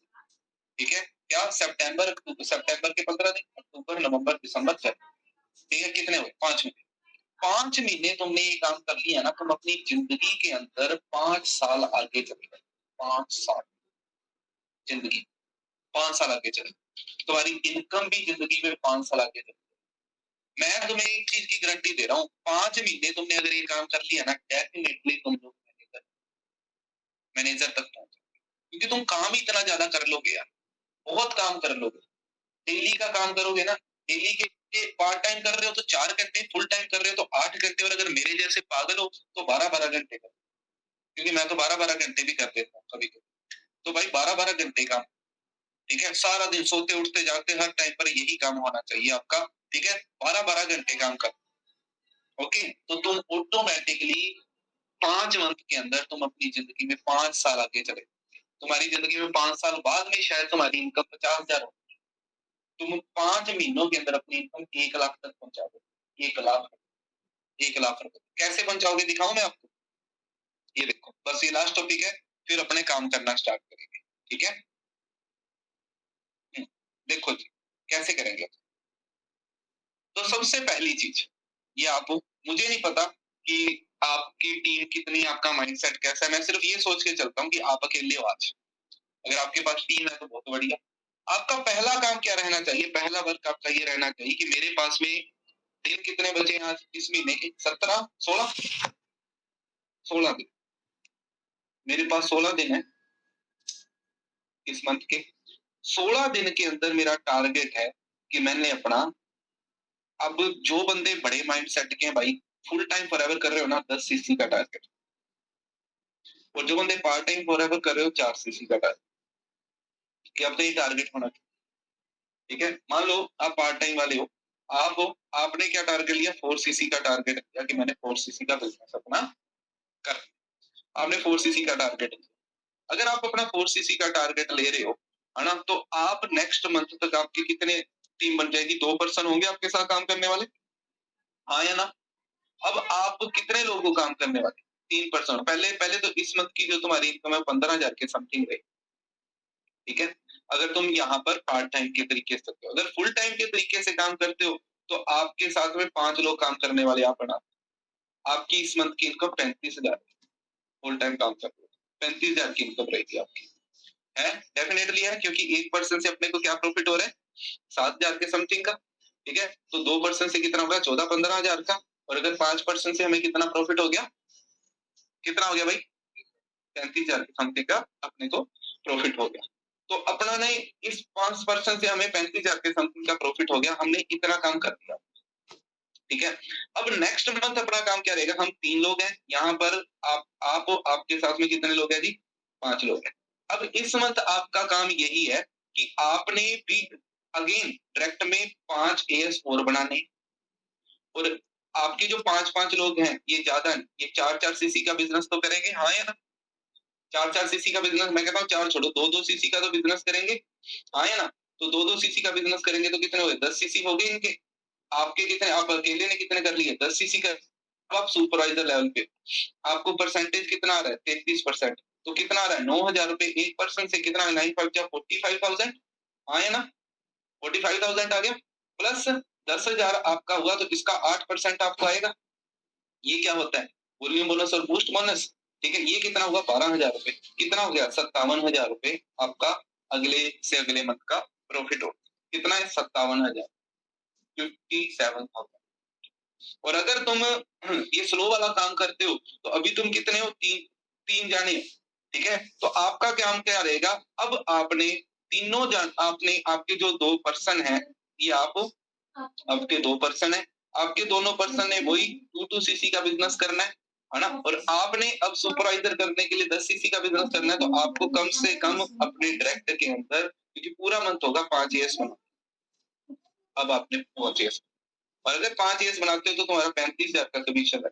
ठीक है, क्या सितंबर, अक्टूबर, सितंबर के 15 दिन, अक्टूबर, नवंबर, दिसंबर, जनवरी, ठीक है, कितने हुए, 5 महीने। 5 महीने तुमने ये काम कर लिया ना, तुम अपनी जिंदगी के अंदर 5 साल आगे चले गए। 5 साल जिंदगी, 5 साल आगे चले, तुम्हारी इनकम भी जिंदगी में 5 साल आगे चले। मैं तुम्हें एक चीज की गारंटी दे रहा हूँ, 5 महीने तुमने अगर ये काम कर लिया ना, डेफिनेटली तुम लोग मैनेजर तक पहुंच, क्योंकि तुम काम ही इतना ज्यादा कर लोगे यार, बहुत काम कर लोगे। डेली का काम करोगे ना, डेली के पार्ट टाइम कर रहे हो तो 4 घंटे, फुल टाइम कर रहे हो तो 8 घंटे, और अगर मेरे जैसे पागल हो तो 12-12 घंटे कर, क्योंकि मैं तो 12-12 घंटे भी कर देता हूँ कभी कभी। तो भाई 12-12 घंटे काम, ठीक है, सारा दिन सोते उठते जागते हर टाइम पर यही काम होना चाहिए आपका। ठीक है, 12-12 घंटे काम कर, ओके, तो तुम ऑटोमेटिकली 5 मंथ के अंदर तुम अपनी जिंदगी में 5 साल आगे चले। तुम्हारी जिंदगी में 5 साल बाद में शायद तुम्हारी इनकम 50,000 हो, तुम 5 महीनों के अंदर अपनी इनकम 1 लाख तक पहुंचा दो। 1 लाख, 1 लाख रुपए कैसे पहुंचाओगे, दिखाऊं मैं आपको। ये देखो, बस ये लास्ट टॉपिक है, फिर अपने काम करना स्टार्ट करेंगे। ठीक है, देखो जी कैसे करेंगे। तो सबसे पहली चीज ये, आप, मुझे नहीं पता कि आपकी टीम कितनी, आपका माइंडसेट कैसा है, मैं सिर्फ ये सोच के चलता हूँ कि आप अकेले हो आज। अगर आपके पास टीम है तो बहुत बढ़िया। आपका पहला काम क्या रहना चाहिए, पहला वर्क आपका ये रहना चाहिए कि मेरे पास में दिन कितने बचे हैं आज इस महीने के, 17, 16 दिन, मेरे पास 16 दिन है इस मंथ के। 16 दिन के अंदर मेरा टारगेट है कि मैंने अपना, अब जो बंदे बड़े माइंड सेट के हैं भाई, फुल टाइम फॉरएवर कर रहे हो ना, 10 सीसी का टारगेट, और जो बंदे पार्ट टाइम फॉरएवर कर रहे हो 4 सीसी का टारगेट, कि अब तो ये टारगेट होना चाहिए। ठीक है, मान लो आप पार्ट टाइम वाले हो, आप हो, आपने क्या टारगेट लिया, 4 सीसी का टारगेट लिया कि मैंने 4 सीसी का बिजनेस अपना कर, आपने 4 सीसी का टारगेट। अगर आप अपना 4 सीसी का टारगेट ले रहे हो, है ना, तो आप नेक्स्ट मंथ तक आपकी कितने टीम बन जाएगी, 2 पर्सन होंगे आपके साथ काम करने वाले, हाँ या ना। अब आप कितने लोगों को काम करने वाले, 3 पर्सन। पहले पहले तो इस मंथ की जो तुम्हारी इनकम है 15,000 के समथिंग रही। ठीक है, अगर तुम यहाँ पर पार्ट टाइम के तरीके से करते हो, अगर फुल टाइम के तरीके से काम करते हो तो आपके साथ में 5 लोग काम करने वाले आप बना, आपकी इस मंथ की इनकम 35,000, फुल टाइम काम करते हो 35,000 की इनकम रहेगी आपकी, है डेफिनेटली है, क्योंकि 1 पर्सन से अपने को क्या प्रॉफिट हो रहा है, 7,000 के समथिंग का। ठीक है, तो 2 पर्सन से कितना होगा, 14-15,000 का, और अगर 5 पर्सन से हमें कितना प्रॉफिट हो गया, कितना हो गया भाई, 35,000 के समथिंग का अपने को प्रॉफिट हो गया। तो अपना ने इस 5 पर्सन से हमें 35,000 के समथिंग का प्रॉफिट हो गया, हमने इतना काम कर दिया। ठीक है, अब नेक्स्ट मंथ अपना काम क्या रहेगा, हम 3 लोग हैं यहाँ पर, आप आपके साथ में कितने लोग हैं जी, 5 लोग हैं। अब इस मंथ आपका काम यही है कि आपने भी अगेन डायरेक्ट में 5 एएस और बनाने, और आपके जो 5-5 लोग हैं ये ज्यादा, ये 4-4 सीसी का बिजनेस तो करेंगे, हाँ या ना। 4-4 सीसी का बिजनेस, मैं कहता हूँ 4 छोड़ो, 2-2 सीसी का तो बिजनेस करेंगे, हाँ या ना। तो 2-2 सीसी का बिजनेस करेंगे तो कितने हुए, 10 सीसी हो गए इनके। आपके कितने, आप अकेले ने कितने कर लिए, 10 सीसी का। अब आप सुपरवाइजर लेवल पे, आपको परसेंटेज कितना आ रहा है, 33%, तो कितना आ रहा है, 9,000 रुपए एक पर्सन से, कितना 45,000, हाँ या ना, 45,000 आ गया, प्लस 10,000 आपका हुआ, तो इसका 8% आपको आएगा। ये क्या होता है, वॉल्यूम बोनस और बूस्ट बोनस। ठीक है, ये कितना हुआ, 12,000 रुपए, कितना हो गया, 57,000 रुपए आपका अगले से अगले मंथ का प्रॉफिट हो। कितना है? 57,000, 57,000। और अगर तुम ये स्लो वाला काम करते हो तो अभी तुम कितने हो? तीन जाने हो, ठीक है। तो आपका काम क्या रहेगा? अब आपने तीनों जान आपने आपके जो 2 पर्सन है, ये आपके 2 पर्सन है, आपके दोनों पर्सन ने वही 2 सीसी का बिजनेस करना है ना। और आपने अब सुपरवाइजर करने के लिए 10 सीसी का बिजनेस करना है, तो आपको कम से कम अपने डायरेक्टर के अंदर, क्योंकि पूरा मंथ होगा 5 एएस बना, अब आपने 5 एएस, और अगर 5 एएस बनाते हो तो तुम्हारा 35,000 का कमीशन है।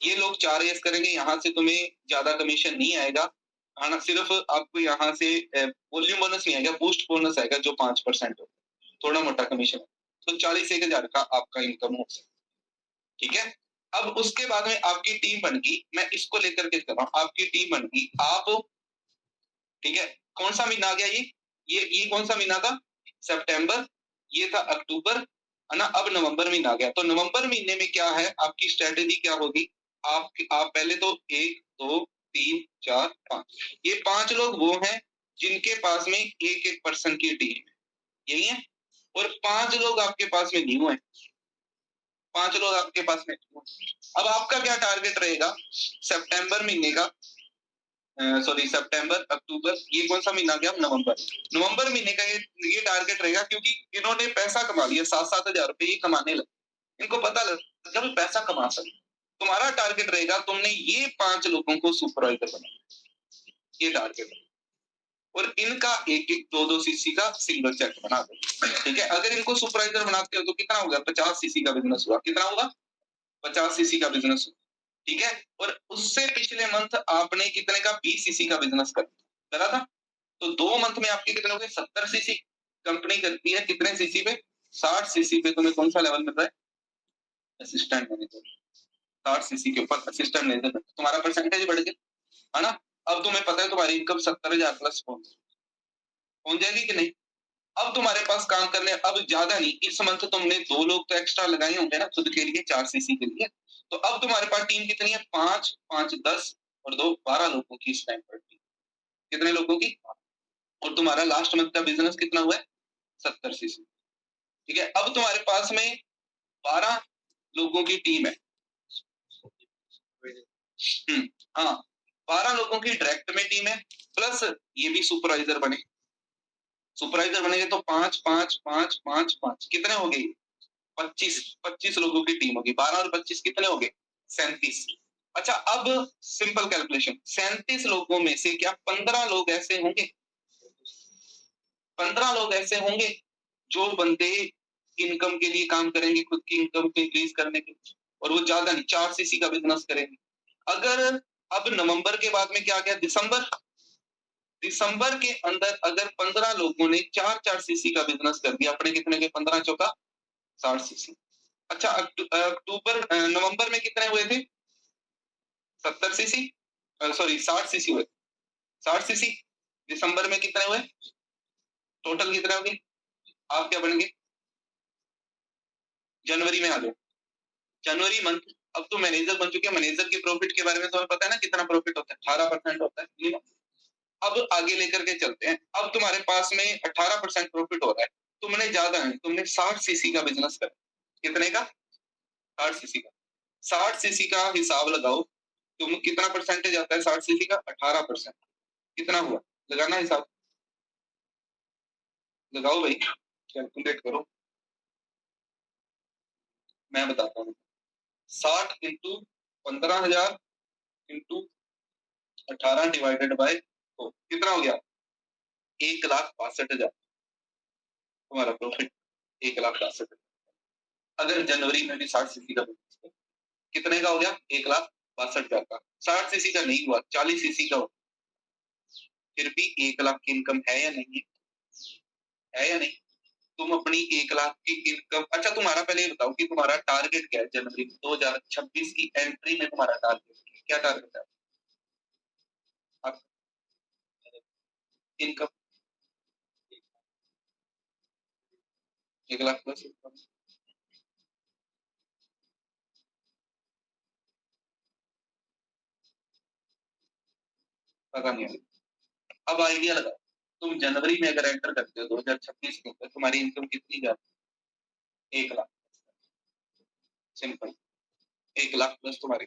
ये लोग 4 एएस करेंगे, यहाँ से तुम्हें ज्यादा कमीशन नहीं आएगा, है ना। सिर्फ आपको यहाँ से वॉल्यूम बोनस नहीं आएगा, बूस्ट बोनस आएगा जो 5% हो, थोड़ा मोटा कमीशन है। तो 41,000 का आपका इनकम हो सकता है, ठीक है। अब उसके बाद में आपकी टीम बन गई, मैं इसको लेकर के चल रहा हूँ, आपकी टीम बन गई, आप, ठीक है। कौन सा महीना आ गया? ये कौन सा महीना था? सितंबर, ये था अक्टूबर, है ना। अब नवंबर महीना आ गया, तो नवंबर महीने में क्या है आपकी स्ट्रेटेजी, क्या होगी? आप पहले तो 1 2 3 4 5, ये 5 लोग वो हैं जिनके पास में एक पर्सन की टीम है, यही है। और 5 लोग आपके पास में न्यू है, 5 लोग आपके पास में न्यू है। अब आपका क्या टारगेट रहेगा सितंबर महीने का? सॉरी, सितंबर, अक्टूबर, ये कौन सा महीना गया? नवंबर। नवंबर महीने का ये टारगेट रहेगा, क्योंकि इन्होंने पैसा कमा लिया, 7,000 रुपए ये कमाने लगे, इनको पता लगा जब पैसा कमा सकते। तुम्हारा टारगेट रहेगा, तुमने ये 5 लोगों को सुपरवाइजर बनाना, ये टारगेट है। और इनका एक 2 सीसी का सिंगल चेक बना दो, ठीक है। अगर इनको सुपरवाइजर बनाते हो तो कितना होगा? 50 सीसी का बिजनेस हुआ। कितना होगा? 50 सीसी का बिजनेस, ठीक है। और उससे पिछले मंथ आपने कितने का? 20 सीसी का बिजनेस करा था। तो 2 मंथ में आपके कितने हो गए? 70 सीसी। कंपनी करती है कितने सीसी पे? 60 सीसी पे। तुम्हें कौन सा लेवल मिल रहा है? Assistant manager. 60 सीसी के ऊपर असिस्टेंट मैनेजर, तुम्हारा परसेंटेज बढ़ गया, है ना। अब तुम्हें पता है तुम्हारी इनकम 70,000 प्लस पहुंच जाएगी कि नहीं? अब तुम्हारे पास काम करने, अब ज्यादा नहीं, इस मंथ तुमने 2 लोग तो एक्स्ट्रा लगाए होंगे ना खुद के लिए, 4 सीसी के लिए। तो अब तुम्हारे पास टीम कितनी है? 5 5 10 और 2 12 लोगों की इस टाइम पर टीम। कितने लोगों की? और तुम्हारा लास्ट मंथ का बिजनेस कितना हुआ है? 70 सीसी, ठीक है। अब तुम्हारे पास में 12 लोगों की टीम है। हाँ, 12 लोगों की डायरेक्ट में टीम है, प्लस ये भी सुपरवाइजर बने। सुपरवाइजर बनेंगे तो 5 5 5 5 5 कितने हो गए? 25 लोगों की टीम होगी। 12 और 25 कितने हो गए? 37। अच्छा, अब सिंपल कैलकुलेशन, 37 लोगों में से क्या 15 लोग ऐसे होंगे? 15 लोग ऐसे होंगे जो बंदे इनकम के लिए काम करेंगे, खुद की इनकम को इंक्रीज करने के लिए, और वो ज्यादा नहीं, 4 सीसी का बिजनेस करेंगे। अगर अब नवंबर के बाद में क्या गया? दिसंबर। दिसंबर के अंदर अगर 15 लोगों ने 4 सीसी का बिजनेस कर दिया, अपने कितने के? 15 चौका 60 सीसी। अच्छा, अक्टूबर नवंबर में कितने हुए थे? 70 सीसी, सॉरी 60 सीसी हुए, 60 सीसी। दिसंबर में कितने हुए? टोटल कितने हो गए? आप क्या बनेंगे? जनवरी में आ जाओ। जनवरी मंथ, अब तो मैनेजर बन चुके हैं, मैनेजर की प्रॉफिट के बारे में तुम्हें पता है ना कितना प्रॉफिट होता है? 18% होता है। अब आगे लेकर के चलते हैं। अब तुम्हारे पास में 18% प्रॉफिट हो रहा है, तुमने ज्यादा नहीं, तुमने 60 सीसी का बिजनेस कर। कितने का? 60 सीसी का। 60 सीसी का हिसाब लगाओ, तुम कितना परसेंटेज आता है 60 सीसी का? 18%। कितना हुआ? लगाना हिसाब, लगाओ भाई, कैलकुलेट करो, मैं बताता हूँ। 60 इंटू 15,000 इंटू 18 डिवाइडेड बाय 2 कितना हो गया? 1,62,000 तुम्हारा प्रॉफिट, 1,62,000। अगर जनवरी में भी 60 सीसी का बिजनेस, कितने का हो गया? 1,62,000 का। 60 सीसी का नहीं हुआ, 40 सीसी का हुआ, फिर भी 1,00,000 की इनकम है या नहीं? है या नहीं? तुम अपनी 1,00,000 की इनकम, अच्छा तुम्हारा पहले ये बताओ कि तुम्हारा टारगेट क्या है जनवरी 2026 की एंट्री में? तुम्हारा टारगेट क्या? टारगेट है आप? इनकम 1,00,000 प्लस इनकम, पता नहीं है। अब आइडिया लगाओ, तुम जनवरी में अगर एंटर करते हो 2026 के अंदर, तुम्हारी इनकम कितनी जाती है? 1 लाख। सिंपल, 1 लाख प्लस तुम्हारी।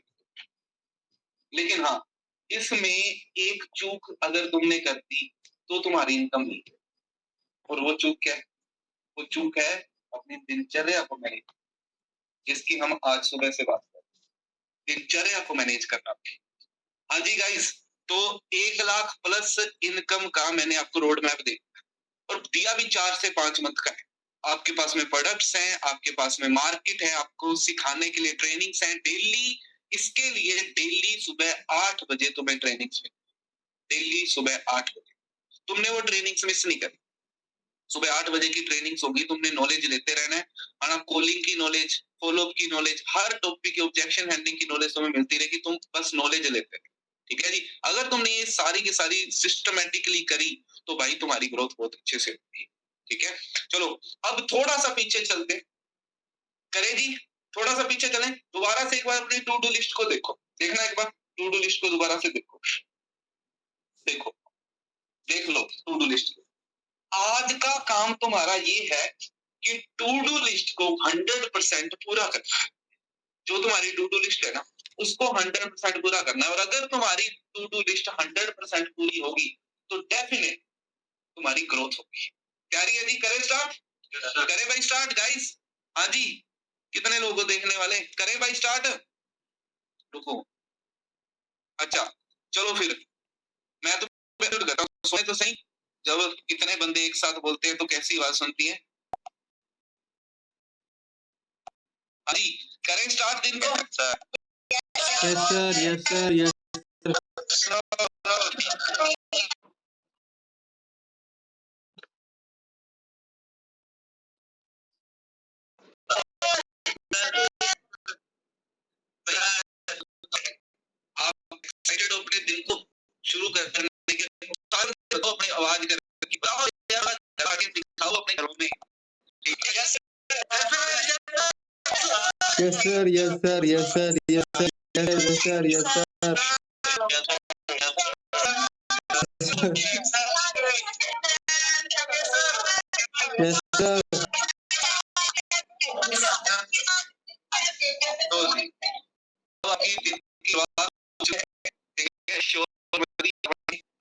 लेकिन हाँ, इसमें एक चूक अगर तुमने कर दी तो तुम्हारी इनकम नहीं है। और वो चूक क्या है? वो चूक है अपनी दिनचर्या को मैनेज, जिसकी हम आज सुबह से बात कर रहे हैं। दिनचर्या को मैनेज करना। हाँ जी गाइस, तो 1 लाख प्लस इनकम का मैंने आपको रोड मैप दिया, और दिया भी 4 से 5 मंथ का है। आपके पास में प्रोडक्ट्स हैं, आपके पास में मार्केट है, आपको सिखाने के लिए ट्रेनिंग्स हैं डेली। इसके लिए डेली सुबह 8 बजे तुम्हें ट्रेनिंग्स में, डेली सुबह 8 बजे तुमने वो ट्रेनिंग्स मिस नहीं करनी। सुबह 8 बजे की ट्रेनिंग्स होगी, तुमने नॉलेज लेते रहना है। है ना? कॉलिंग की नॉलेज, फॉलोअप की नॉलेज, हर टॉपिक की, ऑब्जेक्शन हैंडलिंग की नॉलेज तुम्हें मिलती रहेगी। तुम बस नॉलेज लेते रहे। ठीक है जी? अगर तुमने ये सारी की सारी सिस्टमेटिकली करी तो भाई तुम्हारी ग्रोथ बहुत अच्छे से होगी। ठीक है? चलो अब थोड़ा सा पीछे चलते, करें जी? थोड़ा सा पीछे चलें, दोबारा से एक बार अपनी टू डू लिस्ट को देखो। देखना एक बार टू डू लिस्ट को दोबारा से देखो। देखो, देख लो टू डू लिस्ट। आज का काम तुम्हारा ये है कि टू डू लिस्ट को 100% पूरा करना है। जो तुम्हारी टू डू लिस्ट है ना, उसको 100% पूरा करना है। और अगर तुम्हारी टू डू लिस्ट 100% पूरी होगी तो डेफिनेट तुम्हारी ग्रोथ होगी। तैयारी है जी? करें स्टार्ट? करें भाई स्टार्ट गाइस? हाँ जी, कितने लोगों देखने वाले? करें भाई स्टार्ट? रुको, अच्छा चलो फिर मैं तो करता हूँ। सुने तो सही, जब इतने बंदे एक साथ बोलते हैं तो कैसी आवाज सुनती है? हाँ जी, करें स्टार्ट दिन को? Yes sir, yes sir, yes आप एक्साइटेड हो अपने दिन को शुरू करने के? अपनी आवाज करके दिखाओ अपने घरों में। ठीक है? Yes sir, yes sir, yes sir, yes sir, yes sir, yes sir, yes sir.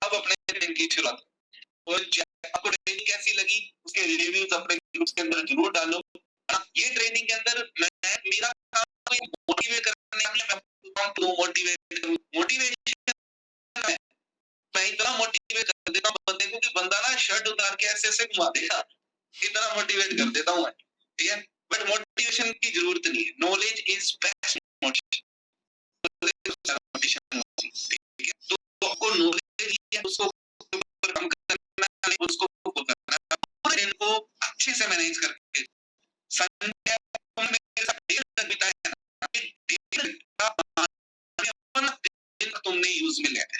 अब अपने दिन की शुरुआत, और आपको ट्रेनिंग कैसी लगी उसके रिव्यूज अपने ग्रुप्स के अंदर जरूर डालो। ये ट्रेनिंग के अंदर मैं, मेरा काम मोटिवेट करने के लिए, मोटिवेशन मैं इतना मोटिवेट कर देता हूँ बंदे को कि बंदा ना शर्ट उतार के ऐसे ऐसे घुमा देगा। इतना मोटिवेट कर देता हूँ मैं। ठीक है? बट मोटिवेशन की जरूरत नहीं है। Knowledge is best motivation. ठीक है? तो आपको नॉलेज है, उसको काम करना है, उसको करना है। पूरे दिन को अच्छे से मैनेज करके संडे मेरे साथ डेढ़ तक बिताया ना, दिन तुमने यूज में लिया है।